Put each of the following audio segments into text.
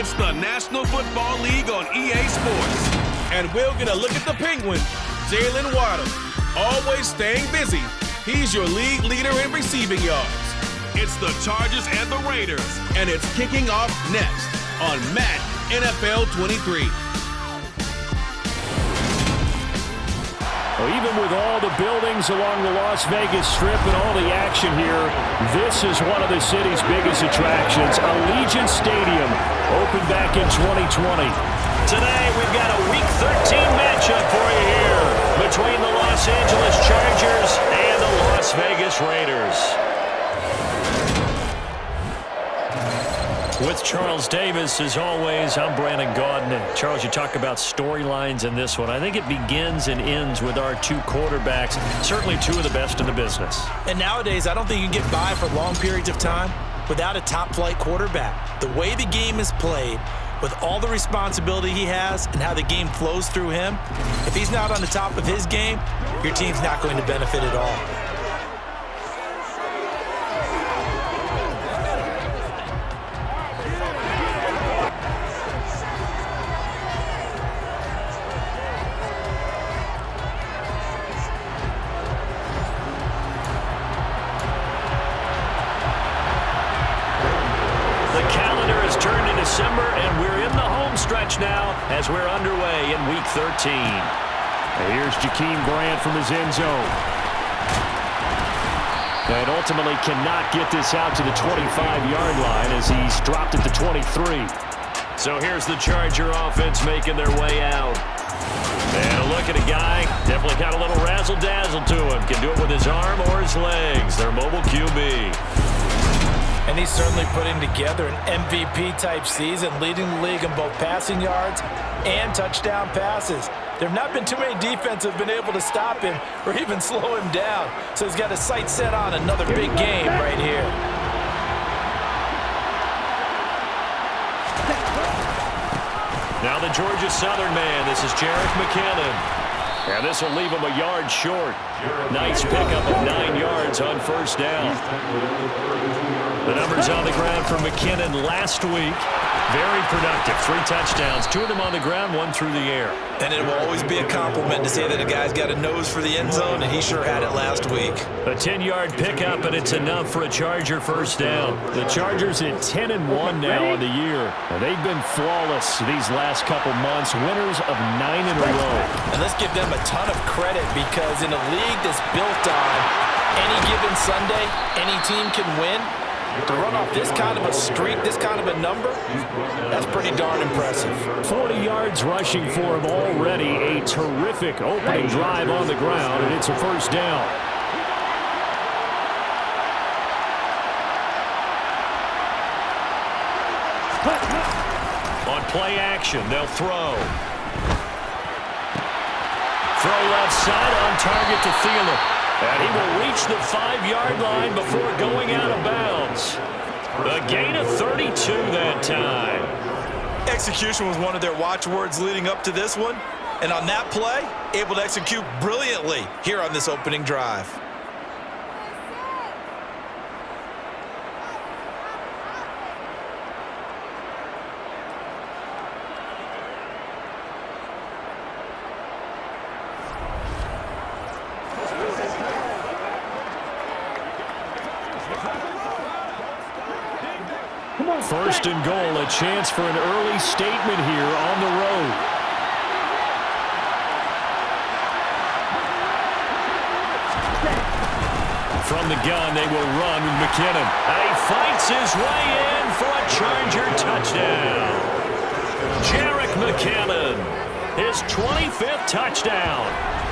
It's the National Football League on EA Sports. And we're going to look at the Penguins. Jalen Waddle, always staying busy. He's your league leader in receiving yards. It's the Chargers and the Raiders, and it's kicking off next on Madden NFL 23. Well, even with all the buildings along the Las Vegas Strip and all the action here, this is one of the city's biggest attractions. Allegiant Stadium opened back in 2020. Today, we've got a Week 13 matchup for you here between the Los Angeles Chargers and the Las Vegas Raiders. With Charles Davis, as always, I'm Brandon Gaudin. Charles, you talk about storylines in this one. I think it begins and ends with our two quarterbacks, certainly two of the best in the business. And nowadays, I don't think you can get by for long periods of time without a top-flight quarterback. The way the game is played, with all the responsibility he has and how the game flows through him, if he's not on the top of his game, your team's not going to benefit at all. December, and we're in the home stretch now as we're underway in Week 13. And here's Jakeem Grant from his end zone. And ultimately cannot get this out to the 25-yard line as he's dropped it to 23. So here's the Charger offense making their way out. And a look at a guy, definitely got a little razzle-dazzle to him. Can do it with his arm or his legs. Their mobile QB. And he's certainly putting together an MVP-type season, leading the league in both passing yards and touchdown passes. There have not been too many defenses have been able to stop him or even slow him down. So he's got his sights set on another big game right here. Now the Georgia Southern man. This is Jerick McKinnon. And this will leave him a yard short. Nice pickup of 9 yards on first down. The numbers on the ground for McKinnon last week. Very productive. 3 touchdowns. 2 of them on the ground, 1 through the air. And it will always be a compliment to say that a guy's got a nose for the end zone, and he sure had it last week. A 10-yard pickup, and it's enough for a Charger first down. The Chargers at 10-1 now on the year. And they've been flawless these last couple months. Winners of 9 in a row. And let's give them a ton of credit because in a league that's built on any given Sunday, any team can win. To run off this kind of a streak, this kind of a number, that's pretty darn impressive. 40 yards rushing for him already. A terrific opening drive on the ground, and it's a first down. On play action, they'll throw. Throw left side on target to Thielen. And he will reach the 5-yard line before going out of bounds. A gain of 32 that time. Execution was one of their watchwords leading up to this one. And on that play, able to execute brilliantly here on this opening drive. First and goal, a chance for an early statement here on the road. From the gun, they will run with McKinnon. And he fights his way in for a Charger touchdown. Jerick McKinnon, his 25th touchdown,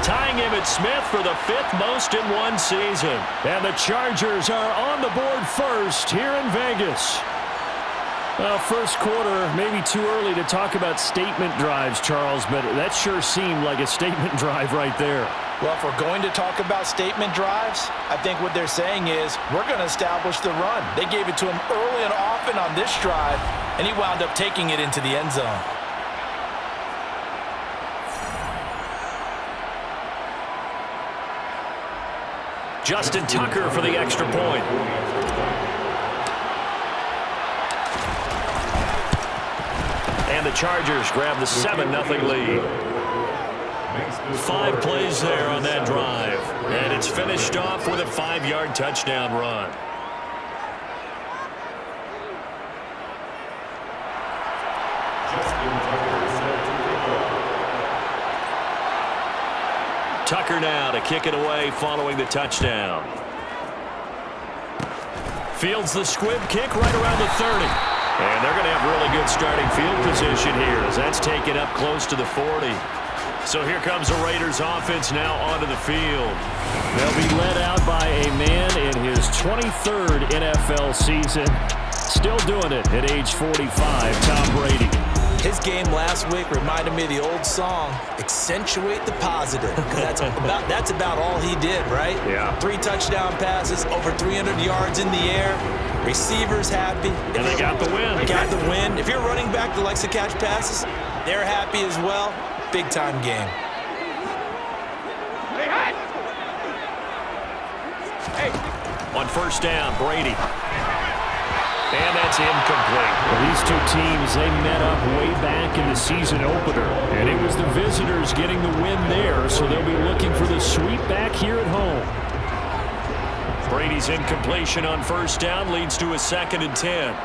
tying him at Smith for the 5th most in one season. And the Chargers are on the board first here in Vegas. Well, first quarter, maybe too early to talk about statement drives, Charles, but that sure seemed like a statement drive right there. Well, if we're going to talk about statement drives, I think what they're saying is we're going to establish the run. They gave it to him early and often on this drive, and he wound up taking it into the end zone. Justin Tucker for the extra point. And the Chargers grab the 7-0 lead. 5 plays there on that drive. And it's finished off with a 5-yard touchdown run. Tucker now to kick it away following the touchdown. Fields the squib kick right around the 30. And they're going to have really good starting field position here as that's taken up close to the 40. So here comes the Raiders offense now onto the field. They'll be led out by a man in his 23rd NFL season. Still doing it at age 45, Tom Brady. His game last week reminded me of the old song, Accentuate the Positive. Because that's about all he did, right? Yeah. 3 touchdown passes, over 300 yards in the air. Receivers happy. And they got the win. Got the win. If you're a running back that likes to catch passes, they're happy as well. Big-time game. On first down, Brady. And that's incomplete. Well, these two teams, they met up way back in the season opener. And it was the visitors getting the win there, so they'll be looking for the sweep back here at home. Brady's incompletion on first down leads to a 2nd and 10.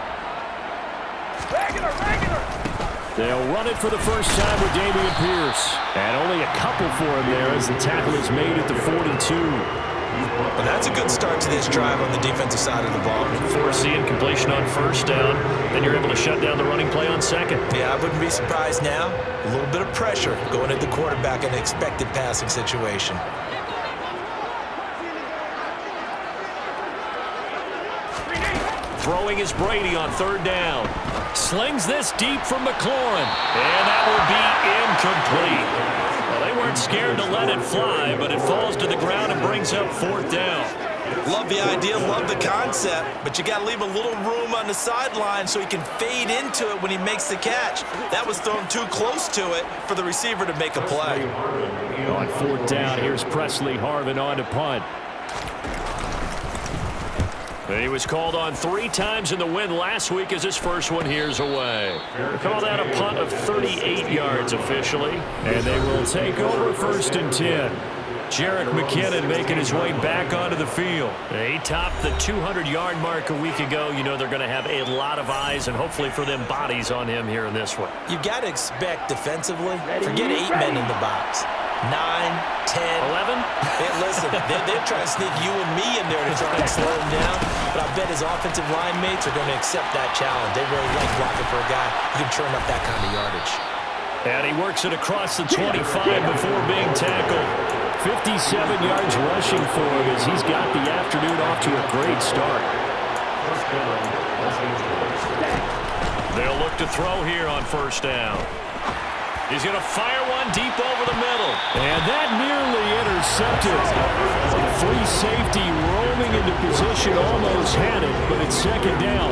They'll run it for the first time with Dameon Pierce. And only a couple for him there as the tackle is made at the 42. Well, that's a good start to this drive on the defensive side of the ball. Force the incompletion on first down, then you're able to shut down the running play on second. Yeah, I wouldn't be surprised now. A little bit of pressure going at the quarterback in an expected passing situation. Throwing is Brady on third down. Slings this deep from McLaurin. And that will be incomplete. Well, they weren't scared to let it fly, but it falls to the ground and brings up 4th down. Love the idea, love the concept, but you got to leave a little room on the sideline so he can fade into it when he makes the catch. That was thrown too close to it for the receiver to make a play. On 4th down, here's Presley Harvin on to punt. He was called on 3 times in the win last week as his first one here's away. We call that a punt of 38 yards officially. And they will take over 1st and 10. Jerick McKinnon making his way back onto the field. He topped the 200-yard mark a week ago. You know they're going to have a lot of eyes and hopefully for them bodies on him here in this one. You got to expect defensively, forget 8 men in the box. 9, 10, 11? Hey, listen, they're trying to sneak you and me in there to try and slow him down, but I bet his offensive line mates are going to accept that challenge. They really like blocking for a guy who can turn up that kind of yardage. And he works it across the 25 before being tackled. 57 yards rushing for him as he's got the afternoon off to a great start. They'll look to throw here on first down. He's going to fire one deep over the middle. And that nearly intercepted. Free safety roaming into position, almost had it, but it's 2nd down.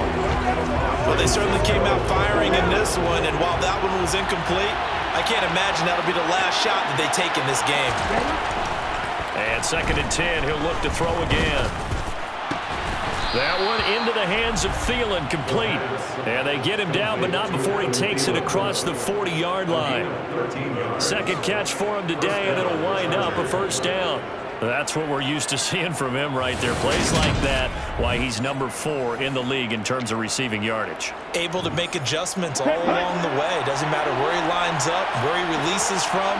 Well, they certainly came out firing in this one, and while that one was incomplete, I can't imagine that'll be the last shot that they take in this game. And 2nd and 10, he'll look to throw again. That one into the hands of Thielen, complete. And they get him down, but not before he takes it across the 40-yard line. 2nd catch for him today, and it'll wind up a 1st down. That's what we're used to seeing from him right there. Plays like that, why he's number 4 in the league in terms of receiving yardage. Able to make adjustments all along the way. Doesn't matter where he lines up, where he releases from.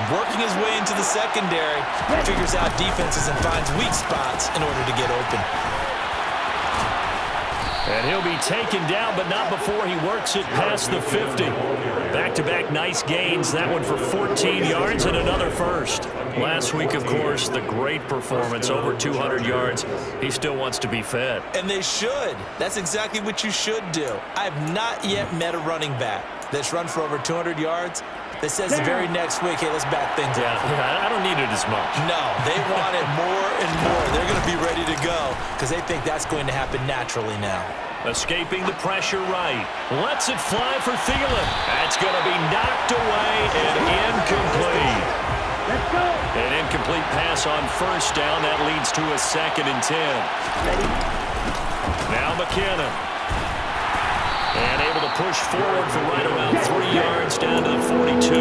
Working his way into the secondary, figures out defenses and finds weak spots in order to get open. And he'll be taken down, but not before he works it past the 50. Back-to-back nice gains. That one for 14 yards and another first. Last week, of course, the great performance, over 200 yards. He still wants to be fed. And they should. That's exactly what you should do. I have not yet met a running back that's run for over 200 yards that says the very next week, hey, let's back things up. Yeah, I don't need it as much. No, they want it more and more. They're going to be ready to go because they think that's going to happen naturally now. Escaping the pressure right. Lets it fly for Thielen. That's going to be knocked away and incomplete. An incomplete pass on first down. That leads to a 2nd and 10. Now McKinnon. And able to push forward for right around 3 yards down to the 42.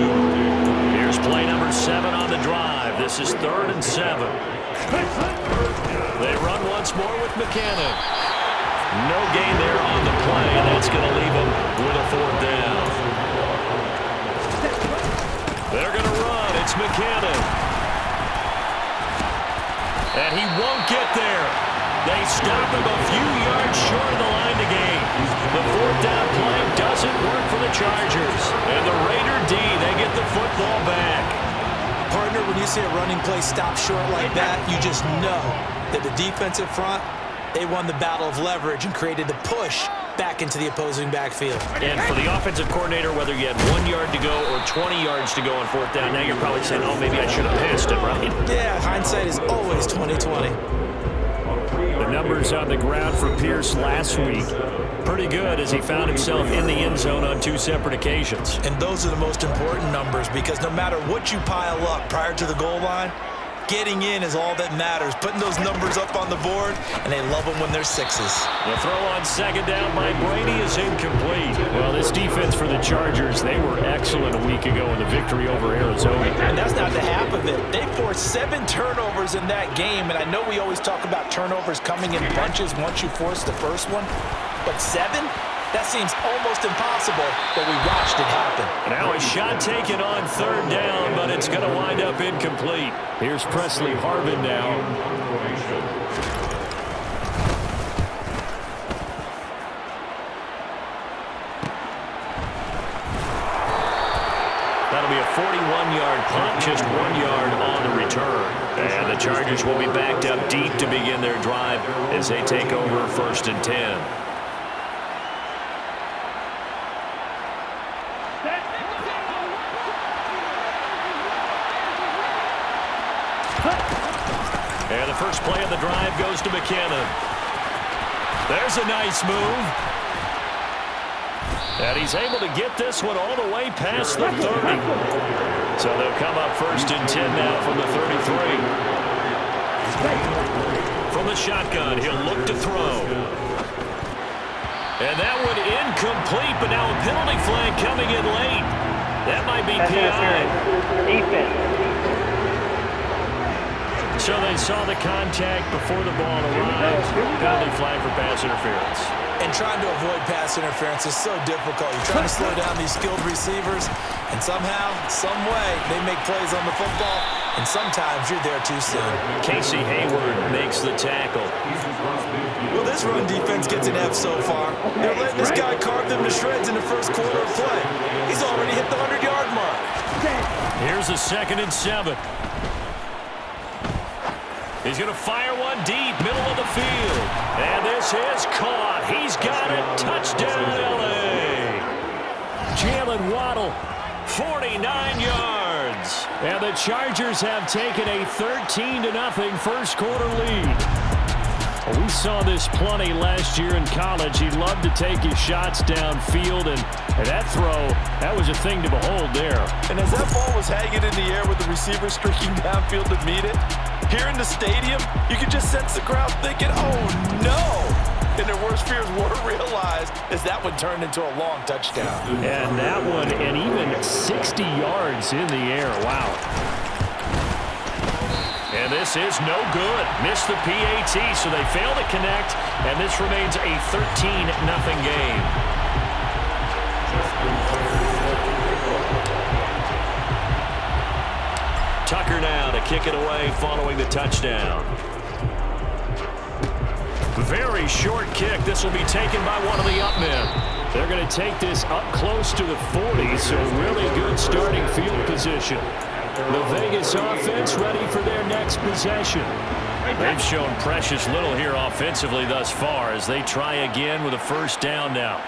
Here's play number 7 on the drive. This is 3rd and 7. They run once more with McKinnon. No gain there on the play, and that's going to leave them with a 4th down. They're going to run. It's McKinnon. And he won't get there. They stop him a few yards short of the line to gain. The 4th down play doesn't work for the Chargers. And the Raider D, they get the football back. Partner, when you see a running play stop short like that, you just know that the defensive front, they won the battle of leverage and created the push back into the opposing backfield. And for the offensive coordinator, whether you had 1 yard to go or 20 yards to go on 4th down, now you're probably saying, oh, maybe I should have passed it, right? Yeah, hindsight is always 20/20. The numbers on the ground for Pierce last week, pretty good as he found himself in the end zone on 2 separate occasions. And those are the most important numbers because no matter what you pile up prior to the goal line, getting in is all that matters. Putting those numbers up on the board, and they love them when they're 6s. The throw on 2nd down by Brady is incomplete. Well, this defense for the Chargers, they were excellent a week ago in the victory over Arizona. And that's not the half of it. They forced 7 turnovers in that game, and I know we always talk about turnovers coming in bunches once you force the first one, but 7? That seems almost impossible, but we watched it happen. Now a shot taken on 3rd down, but it's going to wind up incomplete. Here's Presley Harvin now. That'll be a 41-yard punt, just 1 yard on the return. And the Chargers will be backed up deep to begin their drive as they take over 1st and 10. And the first play of the drive goes to McKinnon. There's a nice move. And he's able to get this one all the way past the 30. So they'll come up 1st and 10 now from the 33. From the shotgun, he'll look to throw. And that one incomplete, but now a penalty flag coming in late. That might be PI. Defense. So they saw the contact before the ball arrived. Penalty flag for pass interference. And trying to avoid pass interference is so difficult. You're trying to slow down these skilled receivers, and somehow, some way, they make plays on the football, and sometimes you're there too soon. Casey Hayward makes the tackle. Well, this run defense gets an F so far. They're letting this guy carve them to shreds in the first quarter of play. He's already hit the 100-yard mark. Here's a 2nd and 7. He's going to fire one deep, middle of the field. And this is caught. He's got it. Touchdown, L.A. Jalen Waddle. 49 yards. And the Chargers have taken a 13-0 first quarter lead. Well, we saw this plenty last year in college. He loved to take his shots downfield, and that throw, that was a thing to behold there. And as that ball was hanging in the air with the receiver streaking downfield to meet it, here in the stadium, you could just sense the crowd thinking, oh, no. And their worst fears were realized as that one turned into a long touchdown. And that one, and even 60 yards in the air. Wow. And this is no good. Missed the PAT, so they fail to connect, and this remains a 13-0 game. Tucker now to kick it away following the touchdown. Very short kick. This will be taken by one of the up men. They're going to take this up close to the 40, so really good starting field position. The Vegas offense ready for their next possession. They've shown precious little here offensively thus far as they try again with a 1st down now.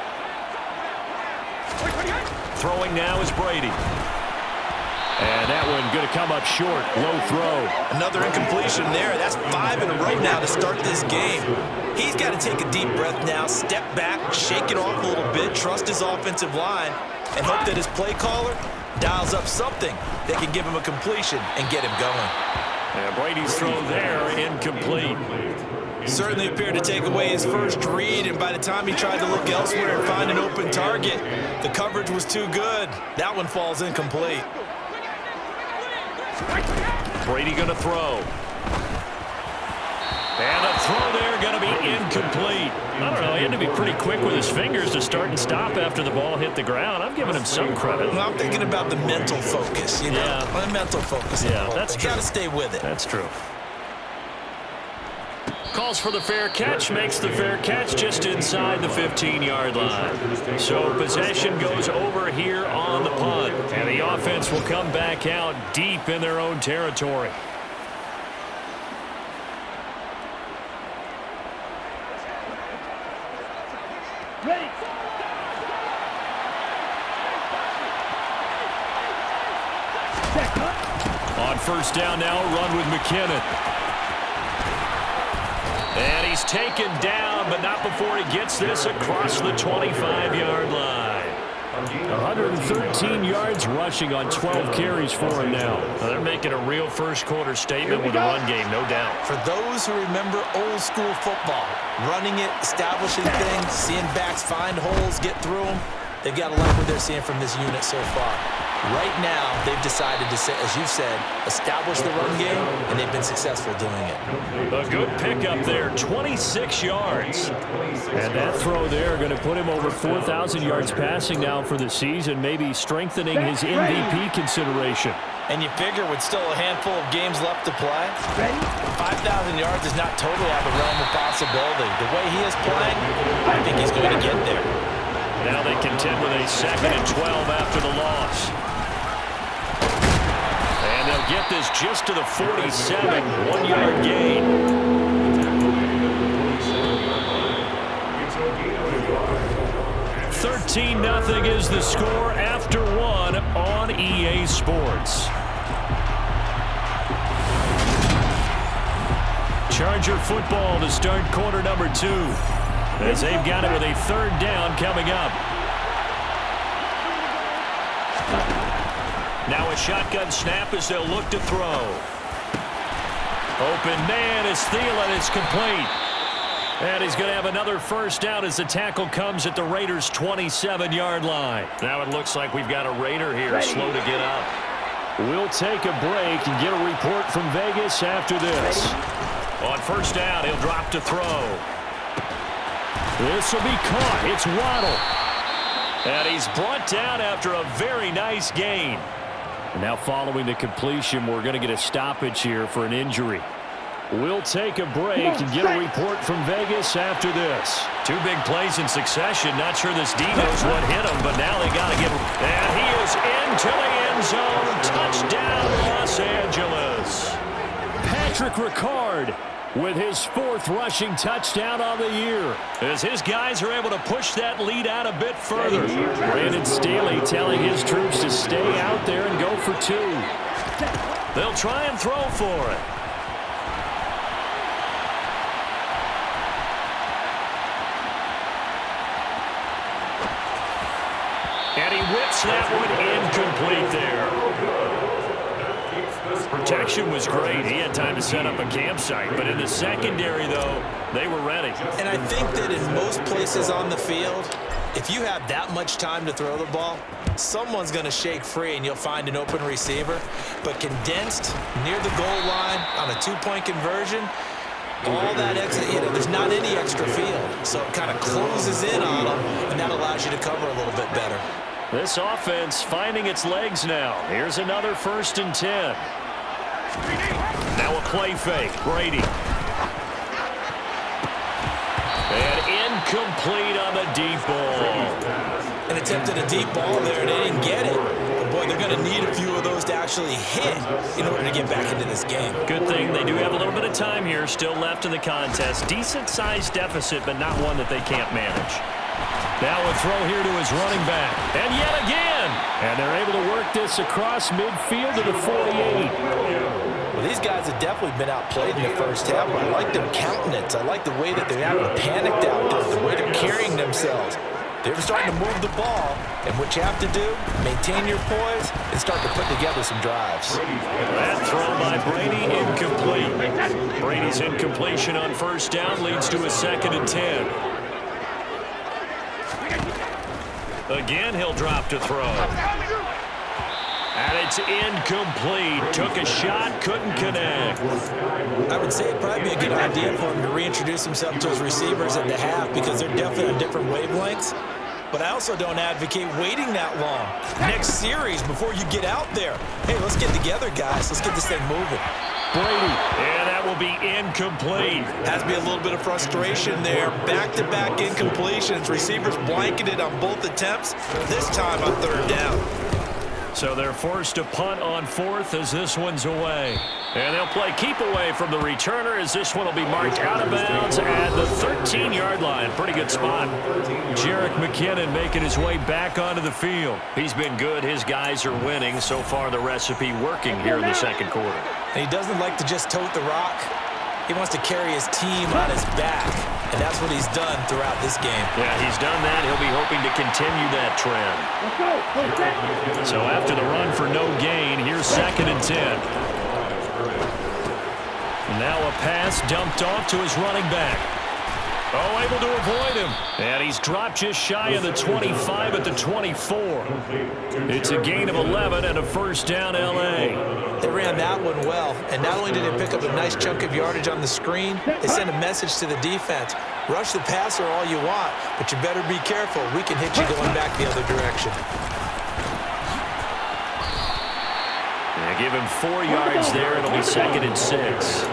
Throwing now is Brady. And that one going to come up short. Low throw. Another incompletion there. That's 5 in a row now to start this game. He's got to take a deep breath now, step back, shake it off a little bit, trust his offensive line, and hope that his play caller dials up something that can give him a completion and get him going. And Brady's throw there incomplete. Certainly appeared to take away his first read, and by the time he tried to look elsewhere and find an open target, the coverage was too good. That one falls incomplete. Brady going to throw. And the throw there going to be incomplete. I don't know, he had to be pretty quick with his fingers to start and stop after the ball hit the ground. I'm giving him some credit. Well, I'm thinking about the mental focus, you know. Yeah. The mental focus. Yeah, that's true. You got to stay with it. That's true. Calls for the fair catch, makes the fair catch just inside the 15-yard line. So possession goes over here on the punt. And the offense will come back out deep in their own territory. On first down now, run with McKinnon. And he's taken down, but not before he gets this across the 25-yard line. 113 yards rushing on 12 carries for him now. They're making a real first-quarter statement with the run game, no doubt. For those who remember old-school football, running it, establishing things, seeing backs find holes, get through them, they've got to like what they're seeing from this unit so far. Right now, they've decided to, as you said, establish the run game, and they've been successful doing it. A good pickup there, 26 yards. And that throw there going to put him over 4,000 yards passing now for the season, maybe strengthening his MVP consideration. And you figure with still a handful of games left to play, 5,000 yards is not totally out of the realm of possibility. The way he is playing, I think he's going to get there. Now they contend with a 2nd and 12 after the loss. And they'll get this just to the 47, 1-yard gain. $13-0 is the score after one on EA Sports. Charger football to start quarter number 2. As they've got it with a 3rd down coming up. Now a shotgun snap as they'll look to throw. Open man is Thielen. It's complete. And he's going to have another first down as the tackle comes at the Raiders' 27-yard line. Now it looks like we've got a Raider here slow to get up. We'll take a break and get a report from Vegas after this. On first down, he'll drop to throw. This will be caught. It's Waddle. And he's brought down after a very nice gain. And now following the completion, we're going to get a stoppage here for an injury. We'll take a break and get a report from Vegas after this. 2 big plays in succession. Not sure this D knows what hit him, but now they got to get him. And he is into the end zone. Touchdown, Los Angeles. Patrick Ricard with his 4th rushing touchdown on the year. As his guys are able to push that lead out a bit further. Brandon Staley telling his troops to stay out there and go for 2. They'll try and throw for it. And he whips that one incomplete there. Protection was great. He had time to set up a campsite. But in the secondary, though, they were ready. And I think that in most places on the field, if you have that much time to throw the ball, someone's going to shake free and you'll find an open receiver. But condensed near the goal line on a 2-point conversion, all that extra, there's not any extra field. So it kind of closes in on them, and that allows you to cover a little bit better. This offense finding its legs now. Here's another 1st and 10. Now a play fake. Brady. And incomplete on the deep ball. And attempted a deep ball there, and they didn't get it. But, boy, they're going to need a few of those to actually hit in order to get back into this game. Good thing they do have a little bit of time here still left in the contest. Decent-sized deficit, but not one that they can't manage. Now a throw here to his running back. And yet again. And they're able to work this across midfield to the 48. Well, these guys have definitely been outplayed in the first half. I like their countenance. I like the way that they're not panicked out there, the way they're carrying themselves. They're starting to move the ball, and what you have to do, maintain your poise and start to put together some drives. That throw by Brady incomplete. Brady's incompletion on first down leads to a 2nd and 10. Again, he'll drop to throw. And it's incomplete. Took a shot, couldn't connect. I would say it'd probably be a good idea for him to reintroduce himself to his receivers at the half because they're definitely on different wavelengths. But I also don't advocate waiting that long. Next series before you get out there. Hey, let's get together, guys. Let's get this thing moving. Brady, and that will be incomplete. Has to be a little bit of frustration there. Back-to-back incompletions. Receivers blanketed on both attempts, this time on 3rd down. So they're forced to punt on 4th as this one's away. And they'll play keep away from the returner as this one will be marked out of bounds at the 13-yard line. Pretty good spot. Jerick McKinnon making his way back onto the field. He's been good. His guys are winning. So far, the recipe working here in the 2nd quarter. And he doesn't like to just tote the rock. He wants to carry his team on his back, and that's what he's done throughout this game. Yeah, he's done that. He'll be hoping to continue that trend. So after the run for no gain, here's 2nd and 10. Now a pass dumped off to his running back. Oh, able to avoid him. And he's dropped just shy of the 25 at the 24. It's a gain of 11 and a 1st down L.A. They ran that one well, and not only did they pick up a nice chunk of yardage on the screen, they sent a message to the defense. Rush the passer all you want, but you better be careful. We can hit you going back the other direction. Yeah, give him 4 yards there. It'll be 2nd and 6.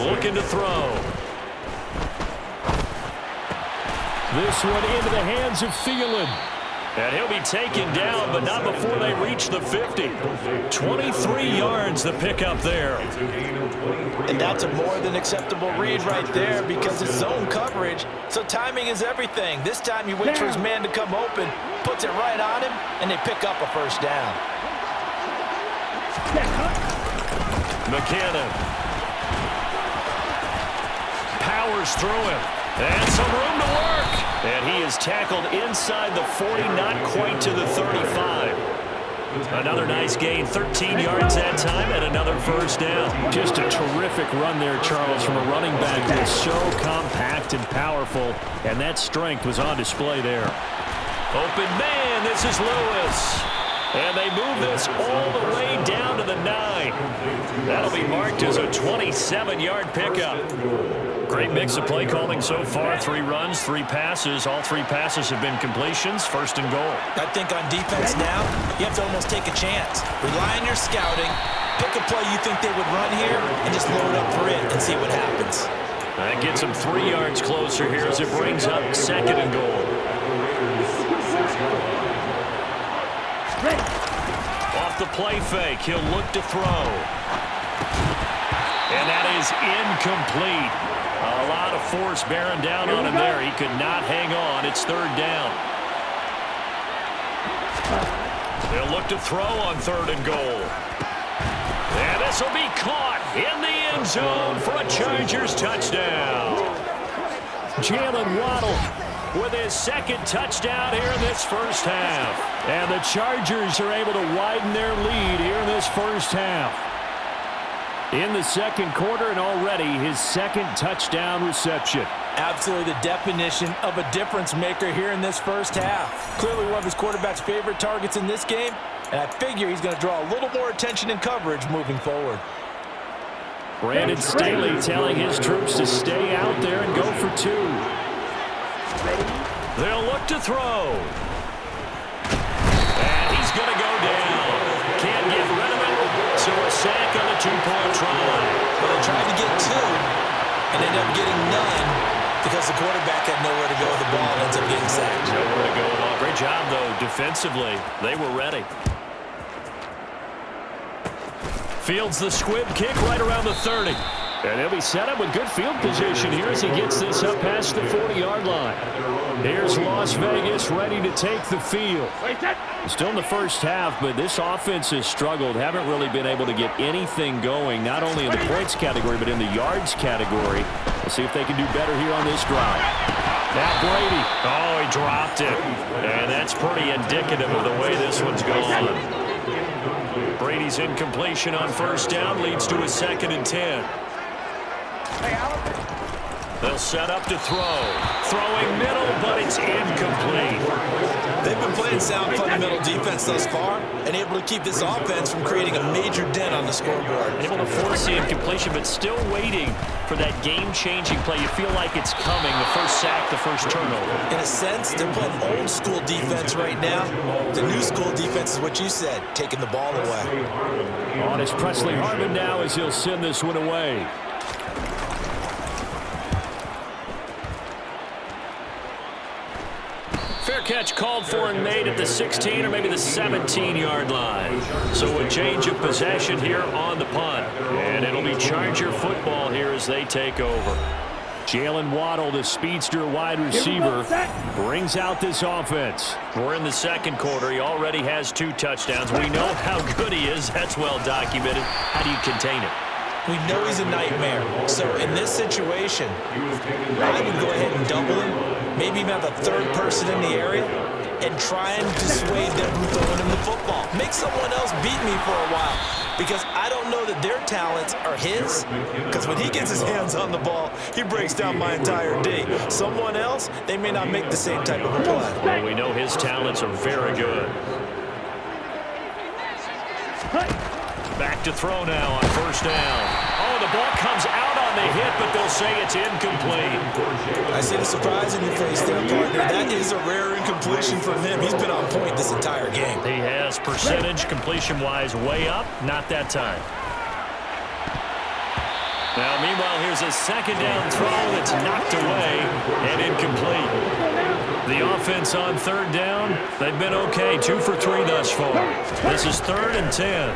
Looking to throw. This one into the hands of Thielen. And he'll be taken down, but not before they reach the 50. 23 yards the pickup there. And that's a more than acceptable read right there because it's zone coverage, so timing is everything. This time you wait for his man to come open, puts it right on him, and they pick up a 1st down. McKinnon powers through him. And some room to work. And he is tackled inside the 40, not quite to the 35. Another nice gain, 13 yards that time, and another 1st down. Just a terrific run there, Charles, from a running back who is so compact and powerful, and that strength was on display there. Open man, this is Lewis. And they move this all the way down to the 9. That'll be marked as a 27-yard pickup. Great mix of play calling so far. 3 runs, 3 passes. All 3 passes have been completions. 1st and goal. I think on defense now, you have to almost take a chance. Rely on your scouting. Pick a play you think they would run here and just load up for it and see what happens. That gets him 3 yards closer here as it brings up 2nd and goal. Off the play fake, he'll look to throw. And that is incomplete. A lot of force bearing down on him there. He could not hang on. It's 3rd down. They'll look to throw on 3rd and goal. And this will be caught in the end zone for a Chargers touchdown. Jalen Waddle with his 2nd touchdown here in this 1st half. And the Chargers are able to widen their lead here in this 1st half. In the 2nd quarter, and already his 2nd touchdown reception. Absolutely the definition of a difference maker here in this 1st half. Clearly one of his quarterback's favorite targets in this game, and I figure he's going to draw a little more attention and coverage moving forward. Brandon Staley telling his troops to stay out there and go for 2. They'll look to throw. And he's going to go down. Can't get rid of it. So a sack on the 2-point try. Well, they tried to get 2 and ended up getting none because the quarterback had nowhere to go with the ball and ends up getting sacked. Nowhere to go at all. Great job, though, defensively. They were ready. Fields the squib kick right around the 30. And he'll be set up with good field position here as he gets this up past the 40-yard line. Here's Las Vegas ready to take the field. Still in the first half, but this offense has struggled. Haven't really been able to get anything going, not only in the points category, but in the yards category. Let's see if they can do better here on this drive. Now Brady. Oh, he dropped it. And that's pretty indicative of the way this one's gone. Brady's incompletion on first down leads to a 2nd and 10. They'll set up to throw. Throwing middle, but it's incomplete. They've been playing sound fundamental defense thus far and able to keep this offense from creating a major dent on the scoreboard. Able to force the incompletion, but still waiting for that game-changing play. You feel like it's coming, the first sack, the first turnover. In a sense, they're playing old-school defense right now. The new-school defense is what you said, taking the ball away. On is Presley Harvin now as he'll send this one away. Fair catch called for and made at the 16 or maybe the 17-yard line. So a change of possession here on the punt. And it'll be Charger football here as they take over. Jalen Waddle, the speedster wide receiver, brings out this offense. We're in the second quarter. He already has 2 touchdowns. We know how good he is. That's well documented. How do you contain it? We know he's a nightmare. So in this situation, I would go ahead and double him, maybe even have a third person in the area, and try and dissuade them from throwing him the football. Make someone else beat me for a while, because I don't know that their talents are his, because when he gets his hands on the ball, he breaks down my entire D. Someone else, they may not make the same type of a play. Well, we know his talents are very good. Back to throw now on first down. Oh, the ball comes out on the hit, but they'll say it's incomplete. I see the surprise in your face there, partner. That is a rare incompletion from him. He's been on point this entire game. He has percentage completion-wise way up. Not that time. Now, meanwhile, here's a second down throw that's knocked away and incomplete. The offense on third down, they've been okay. 2 for 3 thus far. This is 3rd and 10.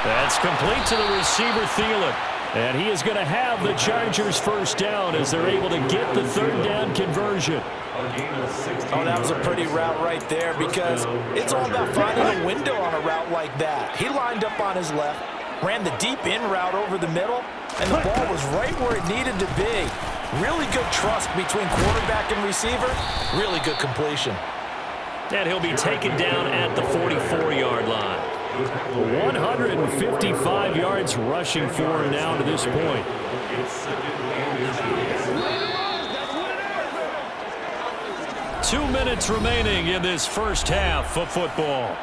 That's complete to the receiver, Thielen. And he is going to have the Chargers first down as they're able to get the third down conversion. Oh, that was a pretty route right there, because it's all about finding a window on a route like that. He lined up on his left, ran the deep in route over the middle, and the ball was right where it needed to be. Really good trust between quarterback and receiver. Really good completion. And he'll be taken down at the 44-yard line. 155 yards rushing for him now to this point. Two minutes remaining in this first half of football.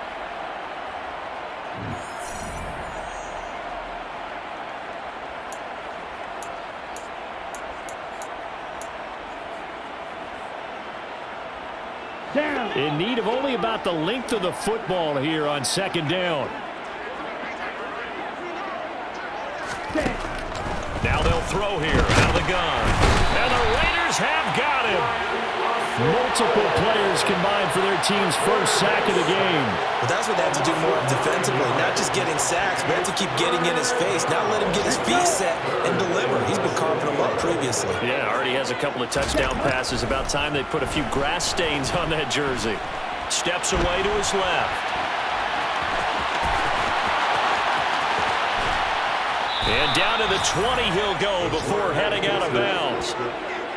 In need of only about the length of the football here on second down. Now they'll throw here out of the gun. And the Raiders have got him. Multiple players combined for their team's first sack of the game. But that's what they have to do more defensively, not just getting sacks, but have to keep getting in his face, not let him get his feet set and deliver. He's been carving them up previously. Yeah, already has a couple of touchdown passes. About time they put a few grass stains on that jersey. Steps away to his left. And down to the 20 he'll go before heading out of bounds.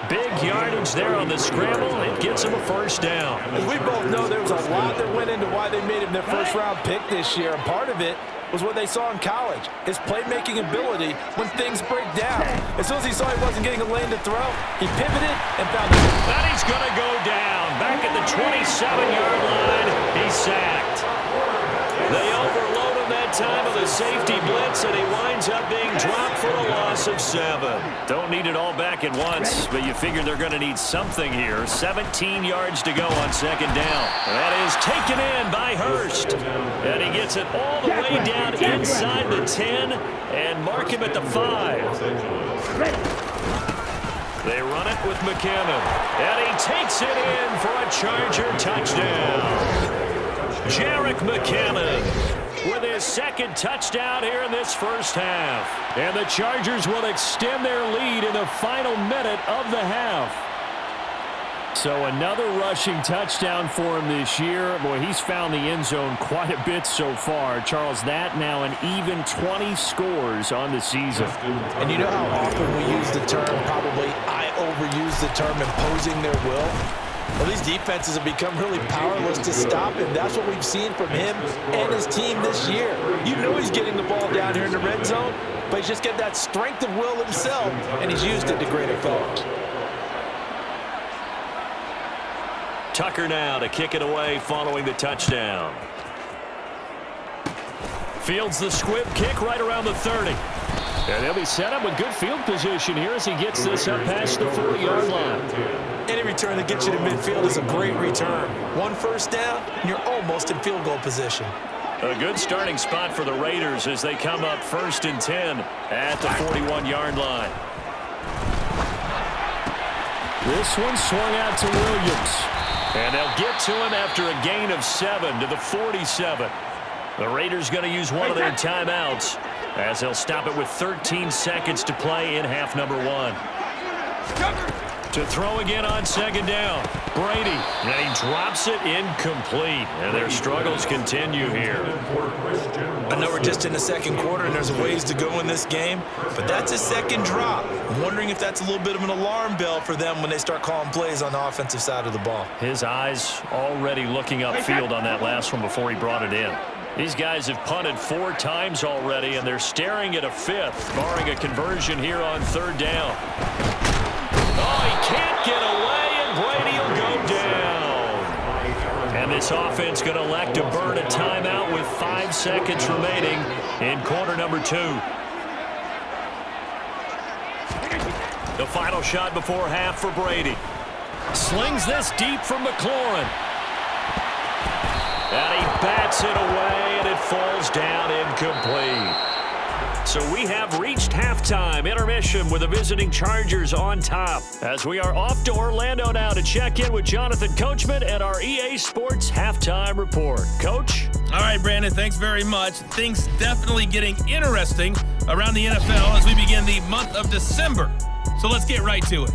Big yardage there on the scramble. It gets him a first down. As we both know, there was a lot that went into why they made him their first-round pick this year, and part of it was what they saw in college, his playmaking ability when things break down. As soon as he saw he wasn't getting a lane to throw, he pivoted and found it. And he's going to go down. Back at the 27-yard line, he's sacked. They overload him that time with a safety blitz, and he winds up being dropped for a loss of 7. Don't need it all back at once, but you figure they're going to need something here. 17 yards to go on second down. And that is taken in by Hurst. And he gets it all the way down inside the 10 and mark him at the 5. They run it with McKinnon. And he takes it in for a Charger touchdown. Jerick McKinnon. with his second touchdown here in this first half. And the Chargers will extend their lead in the final minute of the half. So another rushing touchdown for him this year. Boy, he's found the end zone quite a bit so far. Charles, that now an even 20 scores on the season. And you know how often we use the term, probably I overuse the term, imposing their will? Well, these defenses have become really powerless to stop him. That's what we've seen from him and his team this year. You know he's getting the ball down here in the red zone, but he's just got that strength of will himself, and he's used it to great effect. Tucker now to kick it away following the touchdown. Fields the squib kick right around the 30. And they'll be set up with good field position here as he gets this up past the 40-yard line. Any return that gets you to midfield is a great return. One first down, and you're almost in field goal position. A good starting spot for the Raiders as they come up 1st and 10 at the 41-yard line. This one swung out to Williams. And they'll get to him after a gain of 7 to the 47. The Raiders going to use one of their timeouts as they'll stop it with 13 seconds to play in half number 1. To throw again on 2nd down. Brady, and he drops it incomplete. And their struggles continue here. I know we're just in the second quarter and there's a ways to go in this game, but that's a second drop. I'm wondering if that's a little bit of an alarm bell for them when they start calling plays on the offensive side of the ball. His eyes already looking upfield on that last one before he brought it in. These guys have punted 4 times already, and they're staring at a 5th, barring a conversion here on 3rd down. Oh, he can't get away, and Brady will go down. And this offense going to elect to burn a timeout with 5 seconds remaining in quarter number 2. The final shot before half for Brady. Slings this deep from McLaurin. And he bats it away, and it falls down incomplete. So we have reached halftime intermission with the visiting Chargers on top. As we are off to Orlando now to check in with Jonathan Coachman and our EA Sports halftime report. Coach? All right, Brandon, thanks very much. Things definitely getting interesting around the NFL as we begin the month of December. So let's get right to it.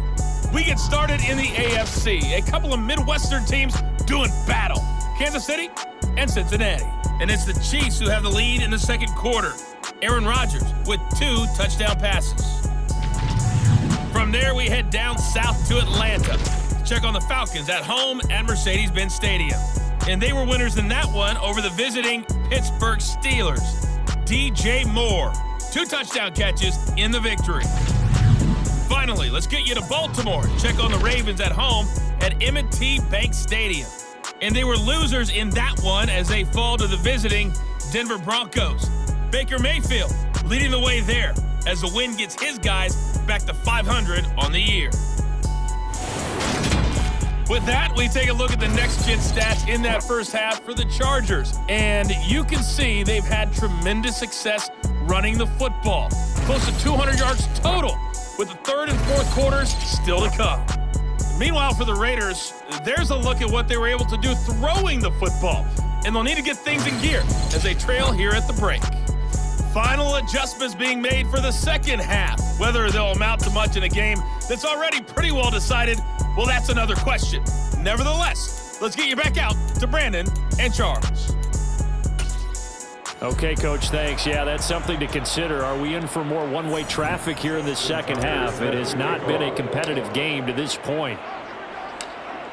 We get started in the AFC. A couple of Midwestern teams doing battle. Kansas City and Cincinnati. And it's the Chiefs who have the lead in the second quarter. Aaron Rodgers with 2 touchdown passes. From there, we head down south to Atlanta. Check on the Falcons at home at Mercedes-Benz Stadium. And they were winners in that one over the visiting Pittsburgh Steelers. DJ Moore, 2 touchdown catches in the victory. Finally, let's get you to Baltimore. Check on the Ravens at home at M&T Bank Stadium. And they were losers in that one as they fall to the visiting Denver Broncos. Baker Mayfield leading the way there as the win gets his guys back to 500 on the year. With that, we take a look at the next-gen stats in that first half for the Chargers. And you can see they've had tremendous success running the football. Close to 200 yards total, with the third and fourth quarters still to come. Meanwhile, for the Raiders, there's a look at what they were able to do throwing the football. And they'll need to get things in gear as they trail here at the break. Final adjustments being made for the second half. Whether they'll amount to much in a game that's already pretty well decided, well, that's another question. Nevertheless, let's get you back out to Brandon and Charles. Okay, Coach, thanks. Yeah, that's something to consider. Are we in for more one-way traffic here in this second half? It has not been a competitive game to this point.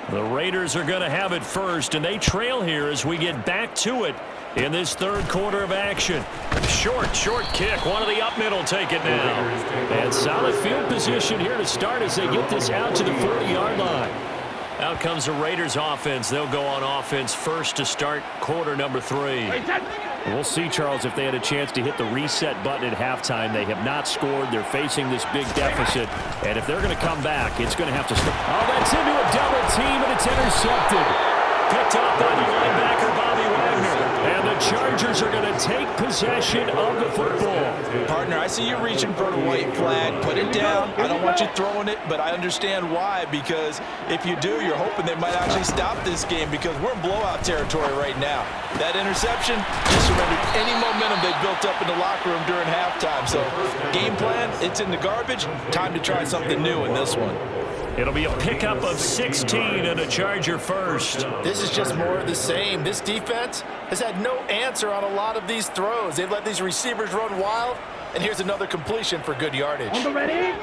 The Raiders are going to have it first, and they trail here as we get back to it in this third quarter of action. Short kick. One of the up middle take it now. And solid field position here to start as they get this out to the 40-yard line. Out comes the Raiders offense. They'll go on offense first to start quarter number 3. We'll see, Charles, if they had a chance to hit the reset button at halftime. They have not scored. They're facing this big deficit. And if they're going to come back, it's going to have to stop. Oh, that's into a double team, and it's intercepted. Picked up by the linebacker, Bobby Wagner. And the Chargers are going to take possession of the football. Partner, I see you reaching for the white flag. Put it down. I don't want you throwing it, but I understand why, because if you do, you're hoping they might actually stop this game because we're in blowout territory right now. That interception just surrendered any momentum they built up in the locker room during halftime. So game plan, it's in the garbage. Time to try something new in this one. It'll be a pickup of 16 and a Charger first. This is just more of the same. This defense has had no answer on a lot of these throws. They've let these receivers run wild, and here's another completion for good yardage. On the ready?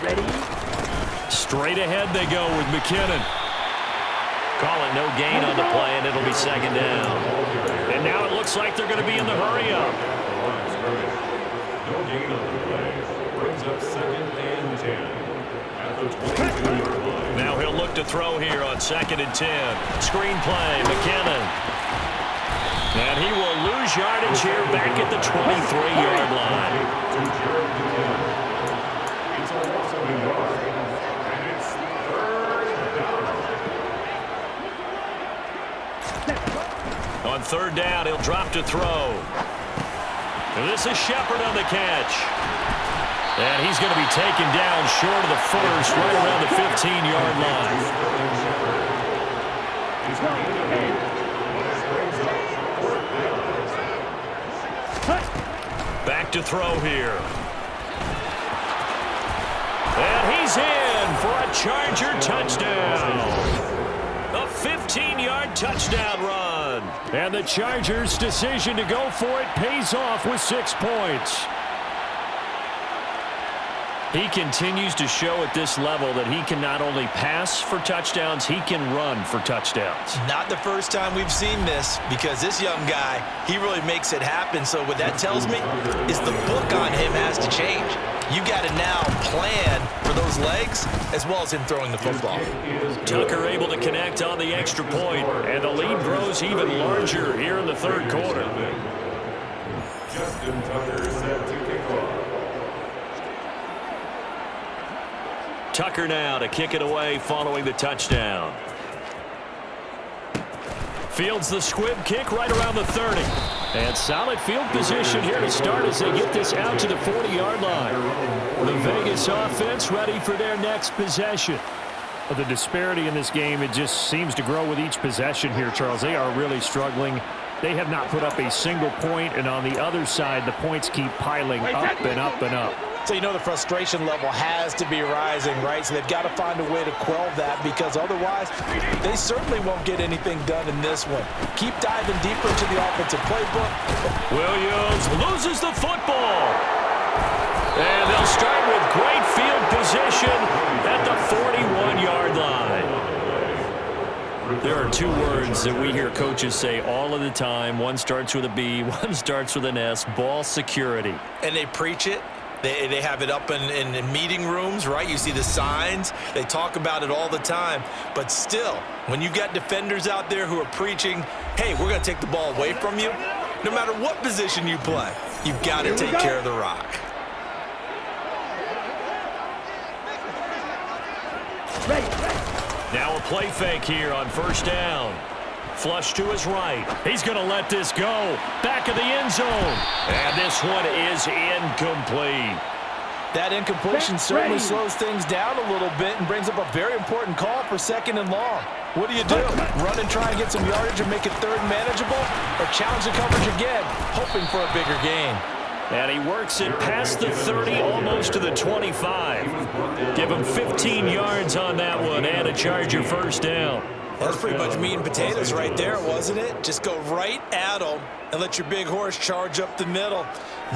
Ready? Straight ahead they go with McKinnon. Call it no gain on the play, and it'll be second down. And now it looks like they're going to be in the hurry-up. No gain on the play. Brings up 2nd and 10. At the 22-yard line. Now he'll look to throw here on 2nd and 10. Screen play, McKinnon. And he will lose yardage here back at the 23-yard line. To Jared McKinnon. It's a loss of a yard. And it's 3rd down. On 3rd down, he'll drop to throw. And this is Shepard on the catch. And he's going to be taken down short of the first, right around the 15-yard line. Back to throw here. And he's in for a Charger touchdown. A 15-yard touchdown run. And the Chargers' decision to go for it pays off with 6 points. He continues to show at this level that he can not only pass for touchdowns, he can run for touchdowns. Not the first time we've seen this, because this young guy, he really makes it happen. So what that tells me is the book on him has to change. You got to now plan for those legs as well as him throwing the football. Tucker able to connect on the extra point, and the lead grows even larger here in the 3rd quarter. Justin Tucker set to kick off. Tucker now to kick it away following the touchdown. Fields the squib kick right around the 30. And solid field position here to start as they get this out to the 40-yard line. The Vegas offense ready for their next possession. But the disparity in this game, it just seems to grow with each possession here, Charles. They are really struggling. They have not put up a single point, and on the other side, the points keep piling up and up and up. So you know the frustration level has to be rising, right? So they've got to find a way to quell that, because otherwise they certainly won't get anything done in this one. Keep diving deeper into the offensive playbook. Williams loses the football. And they'll start with great field position at the 41-yard line. There are 2 words that we hear coaches say all of the time. One starts with a B, one starts with an S, ball security. And they preach it. They have it up in meeting rooms, right? You see the signs. They talk about it all the time. But still, when you've got defenders out there who are preaching, hey, we're going to take the ball away from you, no matter what position you play, you've got to take care of the rock. Now a play fake here on 1st down. Flush to his right. He's going to let this go. Back of the end zone. And this one is incomplete. That incompletion certainly slows things down a little bit and brings up a very important call for 2nd and long. What do? Run and try and get some yardage and make it 3rd and manageable? Or challenge the coverage again, hoping for a bigger gain? And he works it past the 30, almost to the 25. Give him 15 yards on that one and a Charger 1st down. That's pretty much meat and potatoes right there, wasn't it? Just go right at them and let your big horse charge up the middle.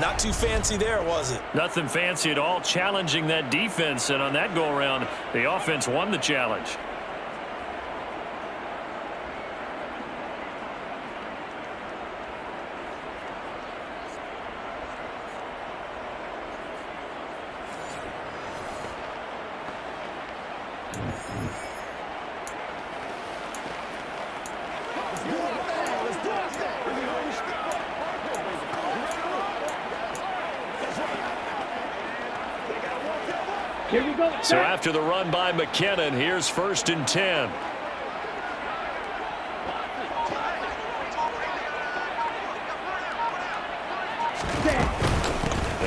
Not too fancy there, was it? Nothing fancy at all, challenging that defense. And on that go-around, the offense won the challenge. So after the run by McKinnon, here's 1st and 10.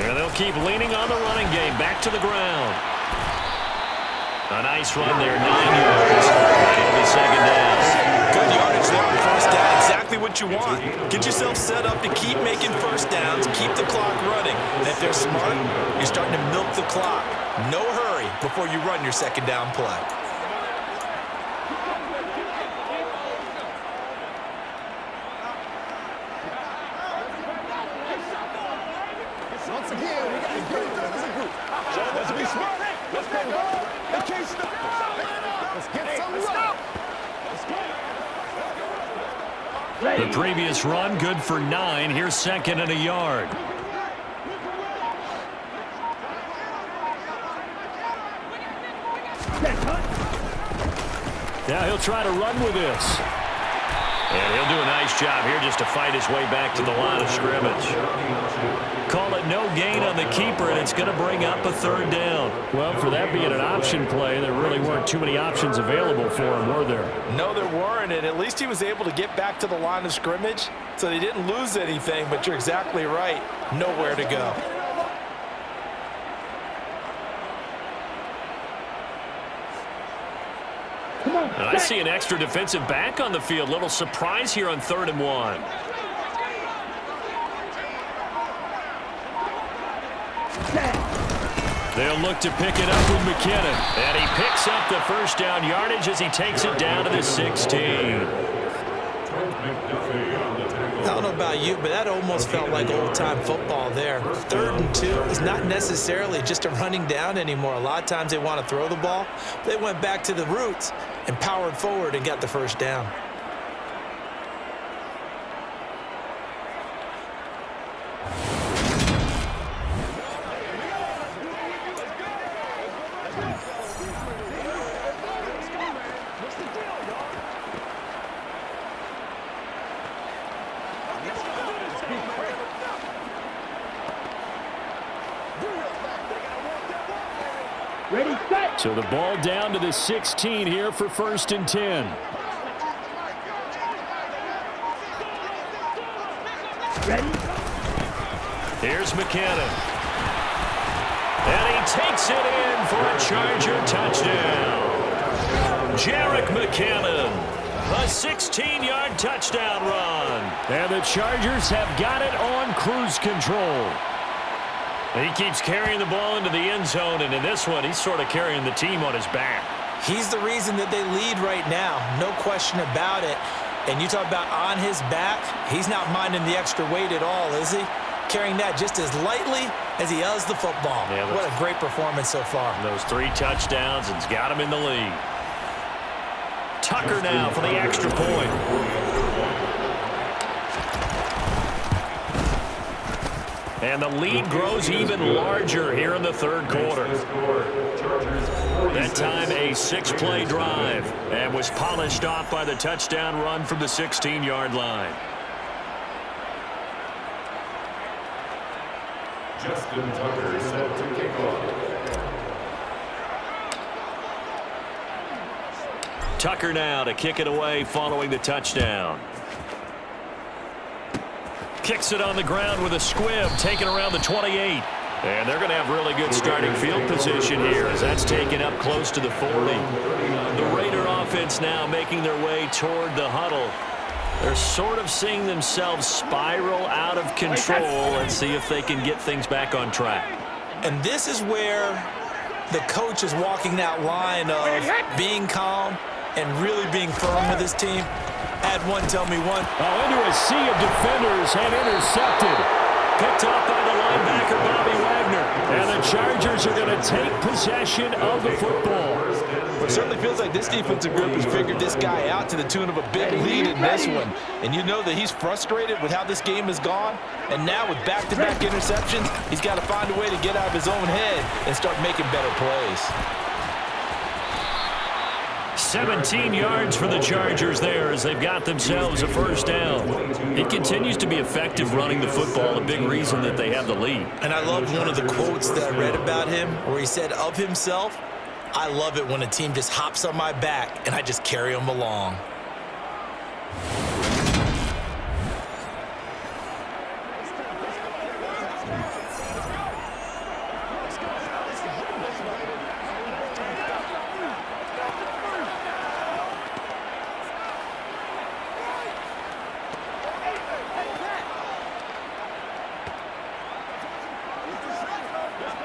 And they'll keep leaning on the running game. Back to the ground. A nice run there, 9 yards. Right into 2nd down. Good yardage there on 1st down. Exactly what you want. Get yourself set up to keep making 1st downs, keep the clock running. And if they're smart, you're starting to milk the clock. No hurry before you run your 2nd down play. Once again, we got to get it as a group. Let's be smart. Let's go. They can't stop. Let's get some run. Let's go. The previous run, good for 9. Here's 2nd and a yard. Now he'll try to run with this. And he'll do a nice job here just to fight his way back to the line of scrimmage. Call it no gain on the keeper, and it's going to bring up a 3rd down. Well, for that being an option play, there really weren't too many options available for him, were there? No, there weren't, and at least he was able to get back to the line of scrimmage, so they didn't lose anything, but you're exactly right. Nowhere to go. I see an extra defensive back on the field. Little surprise here on 3rd and 1. They'll look to pick it up with McKinnon. And he picks up the 1st down yardage as he takes it down to the 16. I don't know about you, but that almost felt like old-time football there. 3rd and 2 is not necessarily just a running down anymore. A lot of times they want to throw the ball. They went back to the roots and powered forward and got the 1st down. So the ball down to the 16 here for 1st and 10. Here's McKinnon. And he takes it in for a Charger touchdown. Jerick McKinnon, a 16-yard touchdown run. And the Chargers have got it on cruise control. He keeps carrying the ball into the end zone, and in this one, he's sort of carrying the team on his back. He's the reason that they lead right now, no question about it. And you talk about on his back, he's not minding the extra weight at all, is he? Carrying that just as lightly as he does the football. Yeah, what a great performance so far. Those 3 touchdowns, and it's got him in the lead. Tucker now for the extra point. And the lead grows even larger here in the 3rd quarter. That time a 6-play drive and was polished off by the touchdown run from the 16-yard line. Justin Tucker set to kick off. Tucker now to kick it away following the touchdown. Kicks it on the ground with a squib, taken around the 28. And they're going to have really good starting field position here as that's taken up close to the 40. The Raider offense now making their way toward the huddle. They're sort of seeing themselves spiral out of control. Let's see if they can get things back on track. And this is where the coach is walking that line of being calm and really being firm with his team. Add one, tell me one. Into a sea of defenders and intercepted. Picked off by the linebacker, Bobby Wagner. And the Chargers are going to take possession of the football. It certainly feels like this defensive group has figured this guy out to the tune of a big lead in this one. And you know that he's frustrated with how this game has gone. And now with back-to-back interceptions, he's got to find a way to get out of his own head and start making better plays. 17 yards for the Chargers there as they've got themselves a first down. It continues to be effective running the football, a big reason that they have the lead. And I love one of the quotes that I read about him where he said of himself, "I love it when a team just hops on my back and I just carry them along."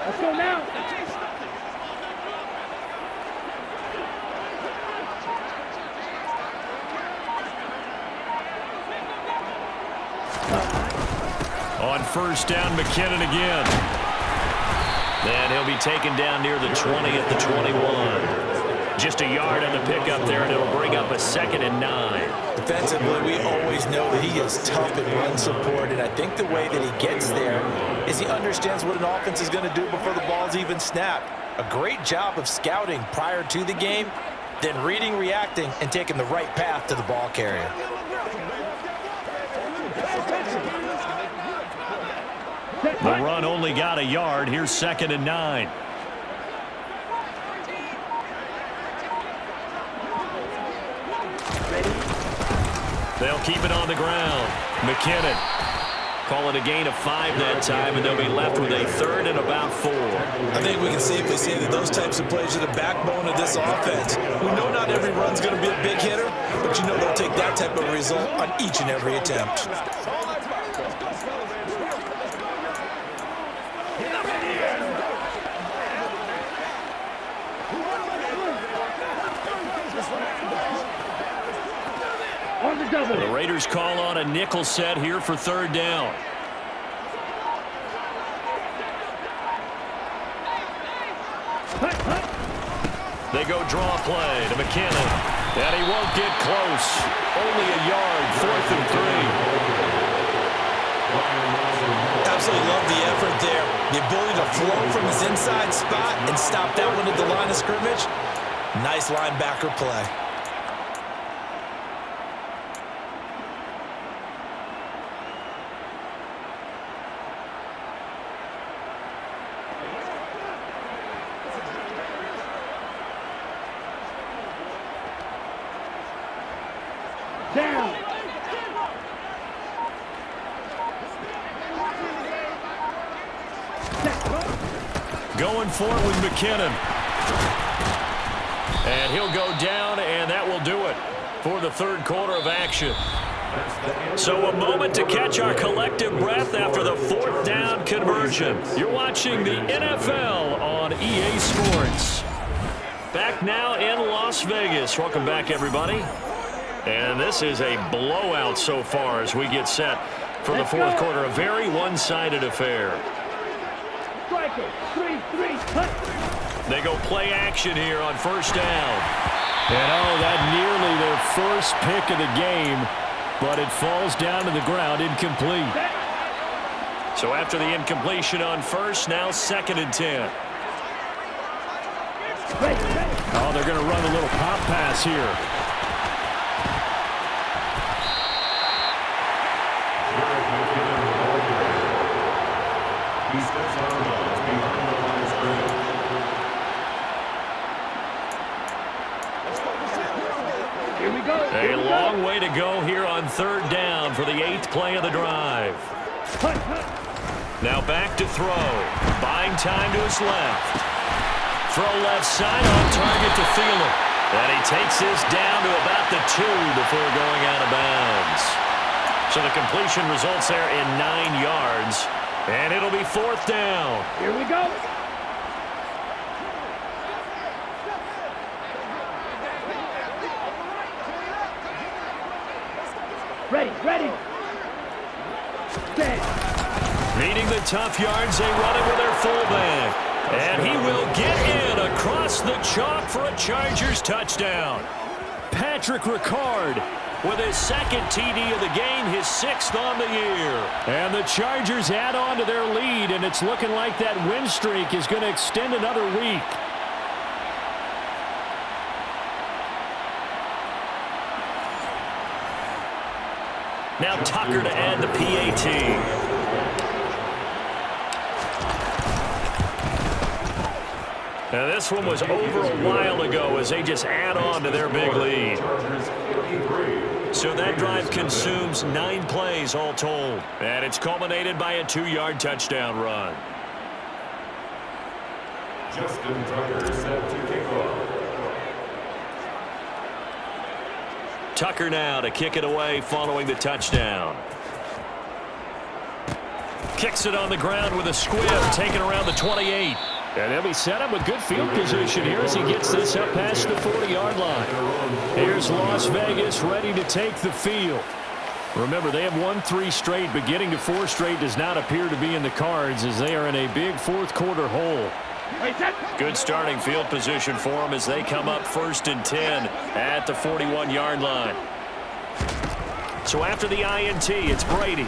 Let's go now. On first down, McKinnon again. And he'll be taken down near the 20 at the 21. Just a yard on the pickup there, and it'll bring up a 2nd and 9. Defensively, we always know that he is tough in run support, and I think the way that he gets there is he understands what an offense is going to do before the ball's even snapped. A great job of scouting prior to the game, then reading, reacting, and taking the right path to the ball carrier. The run only got a yard. Here's 2nd and 9. They'll keep it on the ground. McKinnon call it a gain of 5 that time, and they'll be left with a 3rd and about 4. I think we can safely say that those types of plays are the backbone of this offense. We know not every run's going to be a big hitter, but you know they'll take that type of result on each and every attempt. The Raiders call on a nickel set here for 3rd down. They go draw play to McKinnon, and he won't get close. Only a yard, 4th and 3. Absolutely love the effort there. The ability to flow from his inside spot and stop that one at the line of scrimmage. Nice linebacker play. Down. Going for it with McKinnon. And he'll go down, and that will do it for the 3rd quarter of action. So a moment to catch our collective breath after the 4th down conversion. You're watching the NFL on EA Sports. Back now in Las Vegas. Welcome back, everybody. And this is a blowout so far as we get set for the 4th quarter. A very one-sided affair. Striker. 3-3. They go play action here on first down. And that nearly their first pick of the game, but it falls down to the ground incomplete. So after the incompletion on first, now 2nd and 10. Oh, they're going to run a little pop pass here. He steps out of bounds behind the line of scrimmage. Here we go. A long way to go here on 3rd down for the 8th play of the drive. Now back to throw. Buying time to his left. Throw left side on target to Thielen. And he takes this down to about the 2 before going out of bounds. So the completion results there in 9 yards. And it'll be 4th down. Here we go. Ready. Set. Needing the tough yards, they run it with their fullback. And he will get in across the chalk for a Chargers touchdown. Patrick Ricard with his 2nd TD of the game, his 6th on the year. And the Chargers add on to their lead, and it's looking like that win streak is going to extend another week. Now Tucker to add the PAT. Now this one was over a while ago as they just add on to their big lead. So that drive consumes 9 plays all told. And it's culminated by a 2-yard touchdown run. Justin Tucker set to kick off. Tucker now to kick it away following the touchdown. Kicks it on the ground with a squib, taken around the 28. And they'll be set up with good field position here as he gets this up past the 40-yard line. Here's Las Vegas ready to take the field. Remember, they have won 3 straight, but getting to 4 straight does not appear to be in the cards as they are in a big fourth-quarter hole. Good starting field position for them as they come up 1st and 10 at the 41-yard line. So after the INT, it's Brady.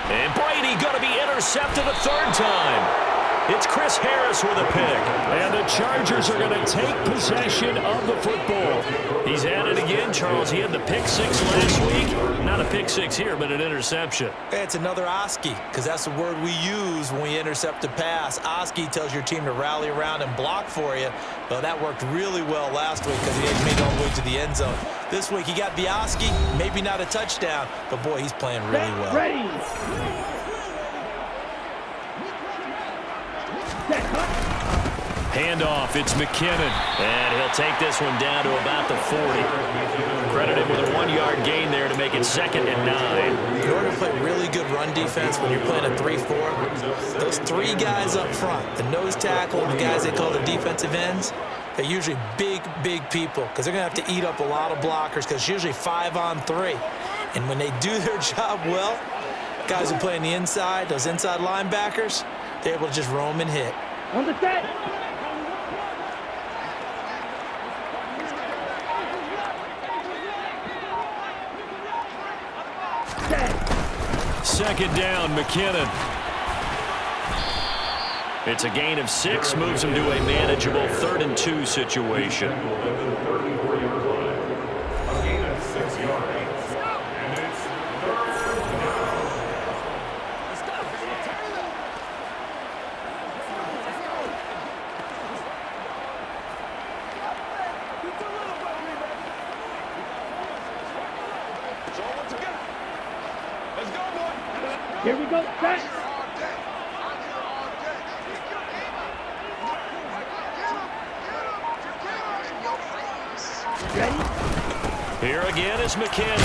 And Brady going to be intercepted a 3rd time. It's Chris Harris with a pick. And the Chargers are going to take possession of the football. He's at it again, Charles. He had the pick 6 last week. Not a pick 6 here, but an interception. It's another Oski, because that's the word we use when we intercept a pass. Oski tells your team to rally around and block for you. Well, that worked really well last week because he had made it all the way to the end zone. This week he got the Oski, maybe not a touchdown, but boy, he's playing really well. Ready. Handoff, it's McKinnon. And he'll take this one down to about the 40. Credited with a 1-yard gain there to make it 2nd and 9. In order to play really good run defense when you're playing a 3-4, those 3 guys up front, the nose tackle and the guys they call the defensive ends, they're usually big, big people because they're going to have to eat up a lot of blockers because it's usually 5-on-3. And when they do their job well, guys who play on the inside, those inside linebackers, they're able to just roam and hit. On the set. Second down, McKinnon. It's a gain of 6, moves him to a manageable 3rd and 2 situation. A gain of 6 yards. And it's 3rd down. Here we go. Set. Ready? Here again is McKinnon.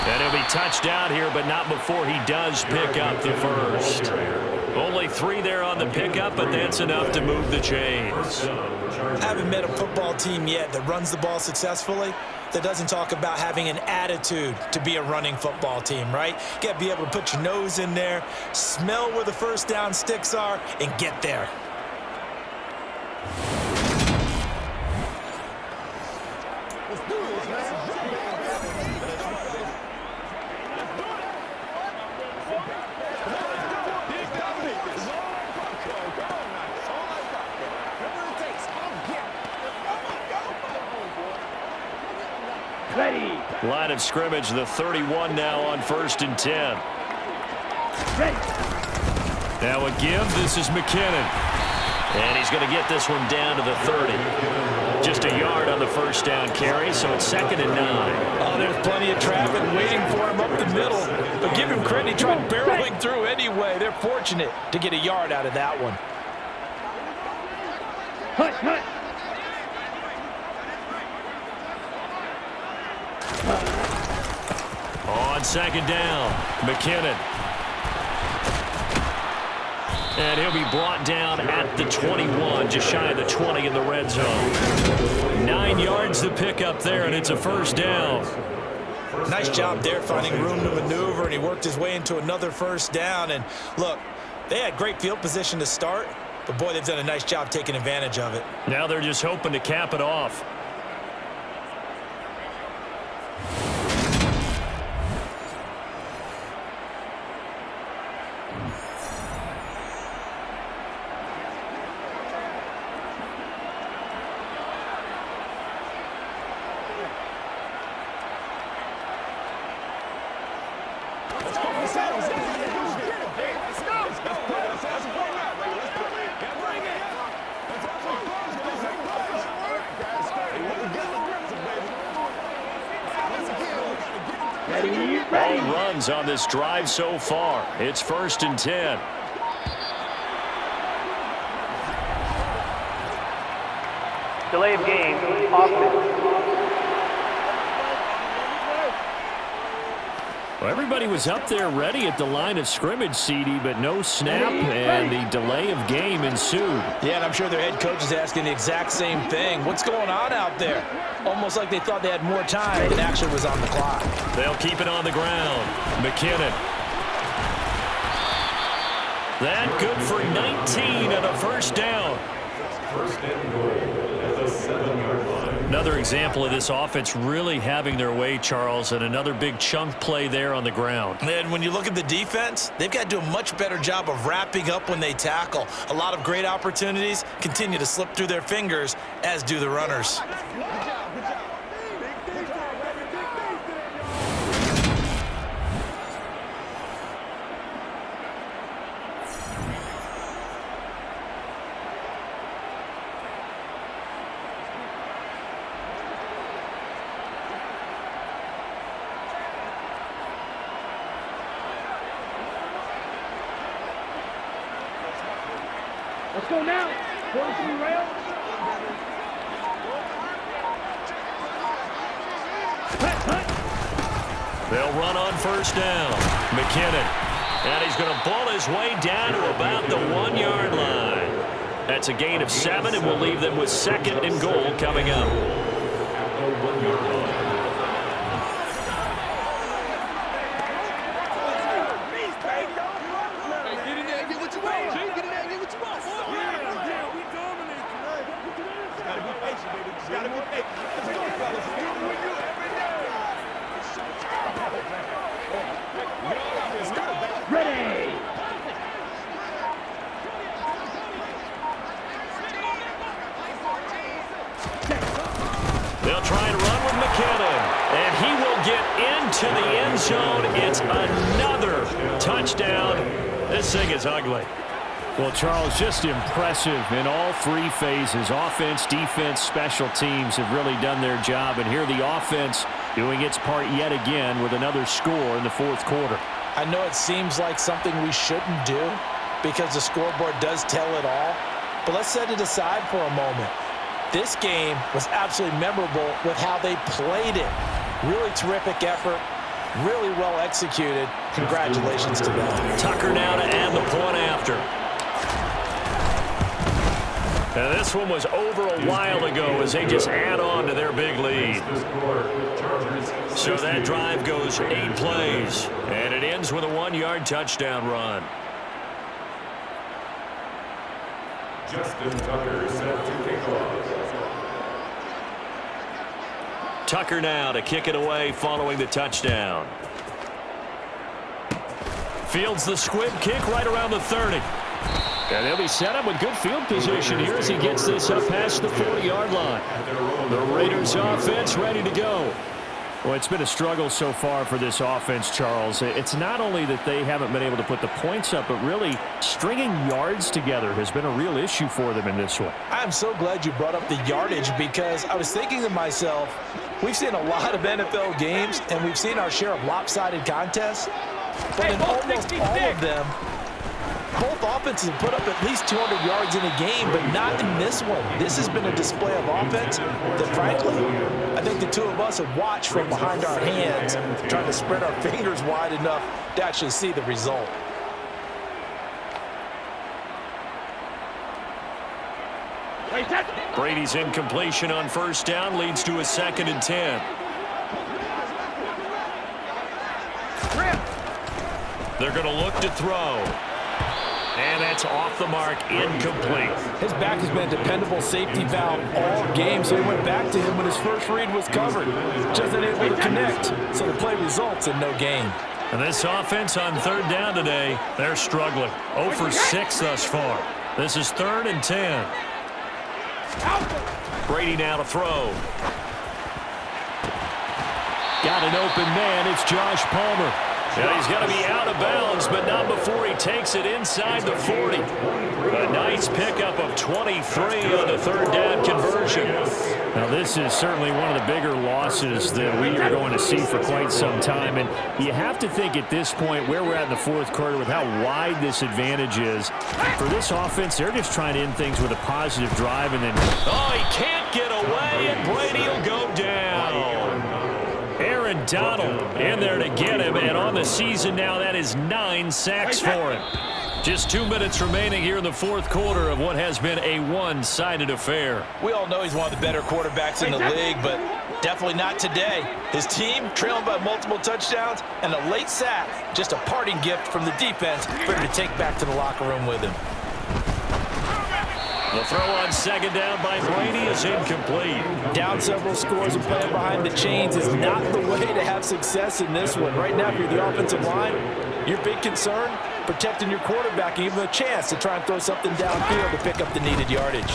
And he'll be touched down here, but not before he does pick up the 1st. Only 3 there on the pickup, but that's enough to move the chains. I haven't met a football team yet that runs the ball successfully that doesn't talk about having an attitude to be a running football team, right? You got to be able to put your nose in there, smell where the first down sticks are, and get there. Let's do this, man. Ready. Line of scrimmage, the 31 now on 1st and 10. Ready. Now a give, this is McKinnon. And he's going to get this one down to the 30. Just a yard on the 1st down carry, so it's 2nd and 9. Oh, there's plenty of traffic waiting for him up the middle. But give him credit, he tried barreling through anyway. They're fortunate to get a yard out of that one. Hut, hut. On 2nd down, McKinnon. And he'll be brought down at the 21, just shy of the 20 in the red zone. 9 yards to pick up there, and it's a 1st down. Nice job there finding room to maneuver, and he worked his way into another 1st down. And look, they had great field position to start, but boy, they've done a nice job taking advantage of it. Now they're just hoping to cap it off. All runs on this drive so far. It's 1st and 10. Delay of game, offense. Well, everybody was up there ready at the line of scrimmage, CD, but no snap, and the delay of game ensued. Yeah, and I'm sure their head coach is asking the exact same thing. What's going on out there? Almost like they thought they had more time than actually was on the clock. They'll keep it on the ground. McKinnon. That good for 19 and a first down. First and goal at the 7-yard line. Another example of this offense really having their way, Charles, and another big chunk play there on the ground. And when you look at the defense, they've got to do a much better job of wrapping up when they tackle. A lot of great opportunities continue to slip through their fingers, as do the runners. Let's go now. 43 rail. They'll run on first down. McKinnon. And he's going to ball his way down to about the 1-yard line. That's a gain of 7, and we'll leave them with 2nd and goal coming up. At the 1-yard line. They'll try and run with McKinnon, and he will get into the end zone. It's another touchdown. This thing is ugly. Well, Charles, just impressive in all 3 phases. Offense, defense, special teams have really done their job. And here the offense doing its part yet again with another score in the 4th quarter. I know it seems like something we shouldn't do because the scoreboard does tell it all, but let's set it aside for a moment. This game was absolutely memorable with how they played it. Really terrific effort, really well executed. Congratulations to them. Tucker now to add the point after. And this one was over a while ago as they just add on to their big lead. So that drive goes 8 plays, and it ends with a 1-yard touchdown run. Justin Tucker set to kick off. Tucker now to kick it away following the touchdown. Fields the squib kick right around the 30. And they'll be set up with good field position here as he gets this up past the 40-yard line. The Raiders offense ready to go. Well, it's been a struggle so far for this offense, Charles. It's not only that they haven't been able to put the points up, but really stringing yards together has been a real issue for them in this one. I'm so glad you brought up the yardage because I was thinking to myself, we've seen a lot of NFL games and we've seen our share of lopsided contests, but in almost all of them, both offenses have put up at least 200 yards in a game, but not in this one. This has been a display of offense that, frankly, I think the two of us have watched from behind our hands, trying to spread our fingers wide enough to actually see the result. Brady's incompletion on first down leads to a 2nd and 10. They're going to look to throw. And that's off the mark, incomplete. His back has been a dependable safety valve all game, so he went back to him when his first read was covered. Just unable to connect, so the play results in no gain. And this offense on 3rd down today, they're struggling. 0 for 6 thus far. This is 3rd and 10. Brady now to throw. Got an open man. It's Josh Palmer. And he's going to be out of bounds, but not before he takes it inside the 40. A nice pickup of 23 on the third down conversion. Now, this is certainly one of the bigger losses that we are going to see for quite some time. And you have to think at this point where we're at in the fourth quarter with how wide this advantage is. For this offense, they're just trying to end things with a positive drive. And then, oh, he can't get away, and Brady will go down. Aaron Donald in there to get him, and on the season now, that is 9 sacks for him. Just 2 minutes remaining here in the fourth quarter of what has been a one-sided affair. We all know he's one of the better quarterbacks in the league, but definitely not today. His team trailing by multiple touchdowns, and a late sack, just a parting gift from the defense for him to take back to the locker room with him. The throw on second down by Brady is incomplete. Down several scores and playing behind the chains is not the way to have success in this one. Right now, if you're the offensive line, your big concern, protecting your quarterback and giving him a chance to try and throw something downfield to pick up the needed yardage.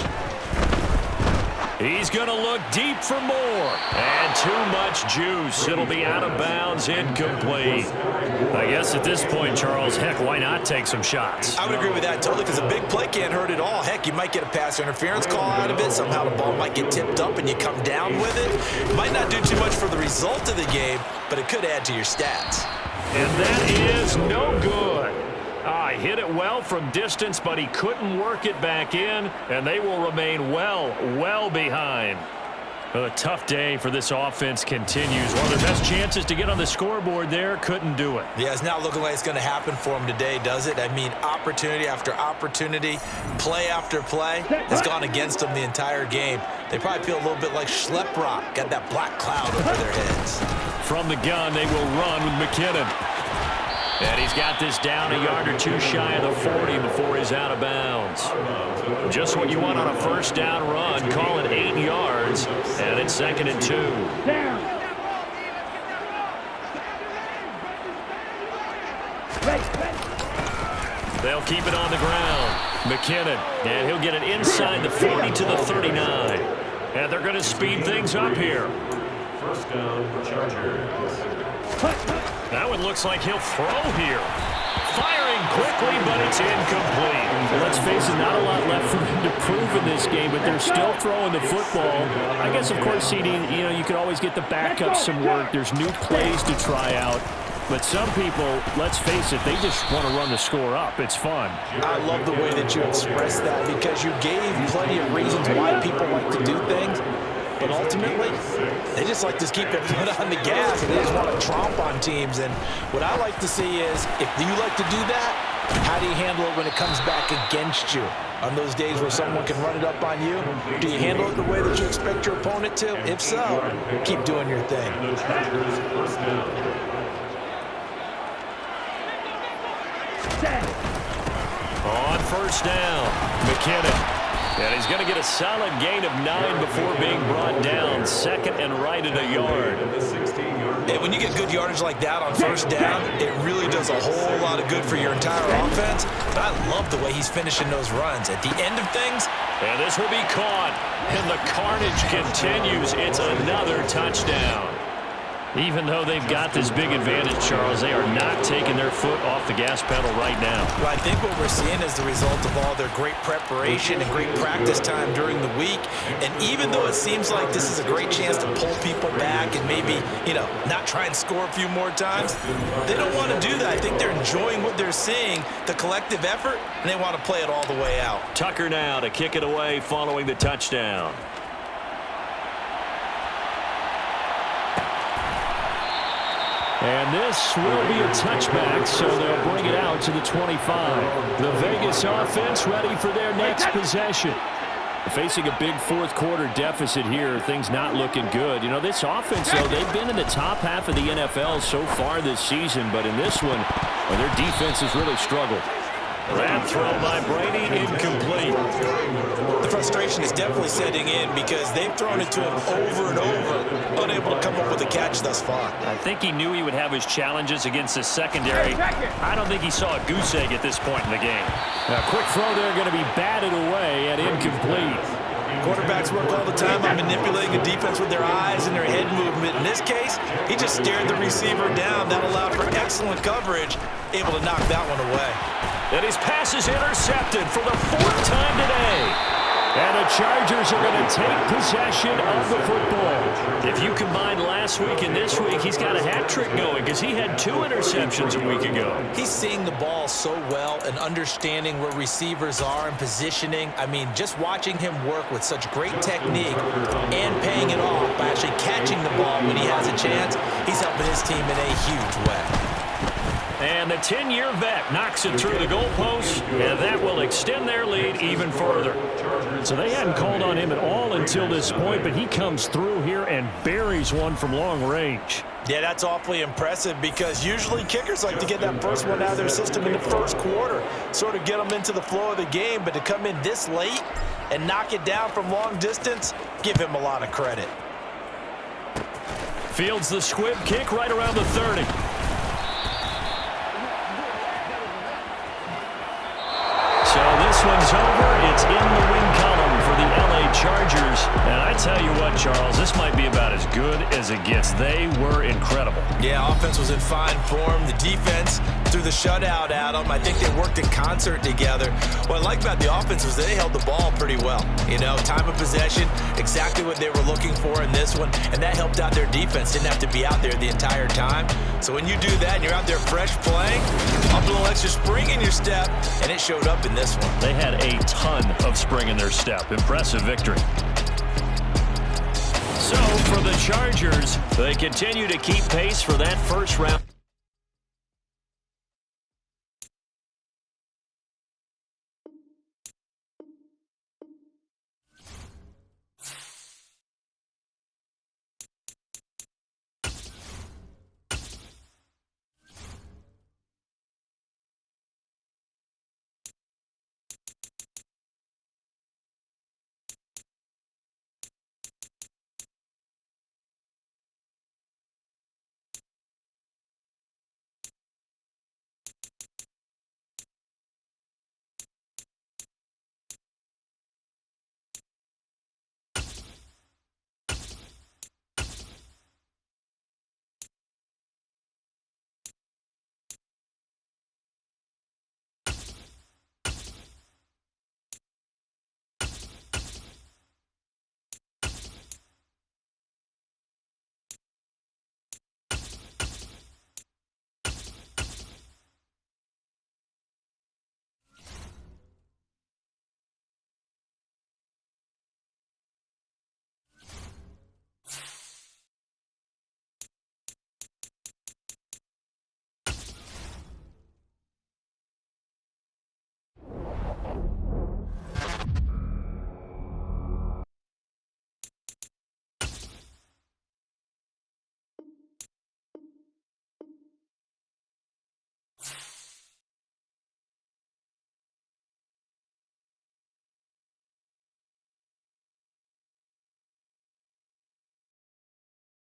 He's going to look deep for more. And too much juice. It'll be out of bounds, incomplete. I guess at this point, Charles, heck, why not take some shots? I would agree with that totally, because a big play can't hurt at all. Heck, you might get a pass interference call out of it. Somehow the ball might get tipped up and you come down with it. Might not do too much for the result of the game, but it could add to your stats. And that is no good. He hit it well from distance, but he couldn't work it back in, and they will remain well behind. A tough day for this offense continues. One of their best chances to get on the scoreboard there, couldn't do it. Yeah, it's not looking like it's going to happen for them today, does it? I mean, opportunity after opportunity, play after play has gone against them the entire game. They probably feel a little bit like Schleprock, got that black cloud over their heads. From the gun, they will run with McKinnon. And he's got this down a yard or two shy of the 40 before he's out of bounds. Just what you want on a first down run. Call it 8 yards, and it's 2nd and 2. They'll keep it on the ground. McKinnon, and he'll get it inside the 40 to the 39. And they're going to speed things up here. First down for Chargers. That one looks like he'll throw here. Firing quickly, but it's incomplete. Let's face it, not a lot left for them to prove in this game, but they're still throwing the football. I guess, of course, CD, you could always get the backups some work. There's new plays to try out. But some people, let's face it, they just want to run the score up. It's fun. I love the way that you expressed that, because you gave plenty of reasons why people like to do things. But ultimately, they just like to keep their foot on the gas, and they just want to tromp on teams. And what I like to see is, if you like to do that, how do you handle it when it comes back against you? On those days where someone can run it up on you, do you handle it the way that you expect your opponent to? If so, keep doing your thing. On first down, McKinnon. And he's going to get a solid gain of 9 before being brought down. 2nd and right at a yard. And when you get good yardage like that on first down, it really does a whole lot of good for your entire offense. But I love the way he's finishing those runs. At the end of things, and this will be caught. And the carnage continues. It's another touchdown. Even though they've got this big advantage, Charles, they are not taking their foot off the gas pedal right now. Well, I think what we're seeing is the result of all their great preparation and great practice time during the week. And even though it seems like this is a great chance to pull people back and maybe, not try and score a few more times, they don't want to do that. I think they're enjoying what they're seeing, the collective effort, and they want to play it all the way out. Tucker now to kick it away following the touchdown. And this will be a touchback, so they'll bring it out to the 25. The Vegas offense ready for their next possession. Facing a big fourth quarter deficit here, things not looking good. This offense, though, they've been in the top half of the NFL so far this season, but in this one, their defense has really struggled. That throw by Brady, incomplete. The frustration is definitely setting in because they've thrown it to him over and over, unable to come up with a catch thus far. I think he knew he would have his challenges against the secondary. I don't think he saw a goose egg at this point in the game. A quick throw there going to be batted away and incomplete. Quarterbacks work all the time on manipulating a defense with their eyes and their head movement. In this case, he just stared the receiver down. That allowed for excellent coverage, able to knock that one away. And his pass is intercepted for the 4th time today. And the Chargers are going to take possession of the football. If you combine last week and this week, he's got a hat trick going because he had 2 interceptions a week ago. He's seeing the ball so well and understanding where receivers are and positioning. I mean, just watching him work with such great technique and paying it off by actually catching the ball when he has a chance, he's helping his team in a huge way. And the 10-year vet knocks it through the goalpost, and that will extend their lead even further. So they hadn't called on him at all until this point, but he comes through here and buries one from long range. Yeah, that's awfully impressive because usually kickers like to get that first one out of their system in the first quarter, sort of get them into the flow of the game, but to come in this late and knock it down from long distance, give him a lot of credit. Fields the squib kick right around the 30. So this one's over. It's in the win column for the LA Chargers. And I tell you what, Charles, this might be about as good as it gets. They were incredible. Yeah, offense was in fine form. The defense threw the shutout at them. I think they worked in concert together. What I like about the offense was they held the ball pretty well. You know, time of possession, exactly what they were looking for in this one. And that helped out their defense. Didn't have to be out there the entire time. So when you do that and you're out there fresh playing, up a little extra spring in your step, and it showed up in this one. They had a ton of spring in their step. Impressive victory. So for the Chargers, they continue to keep pace for that first round.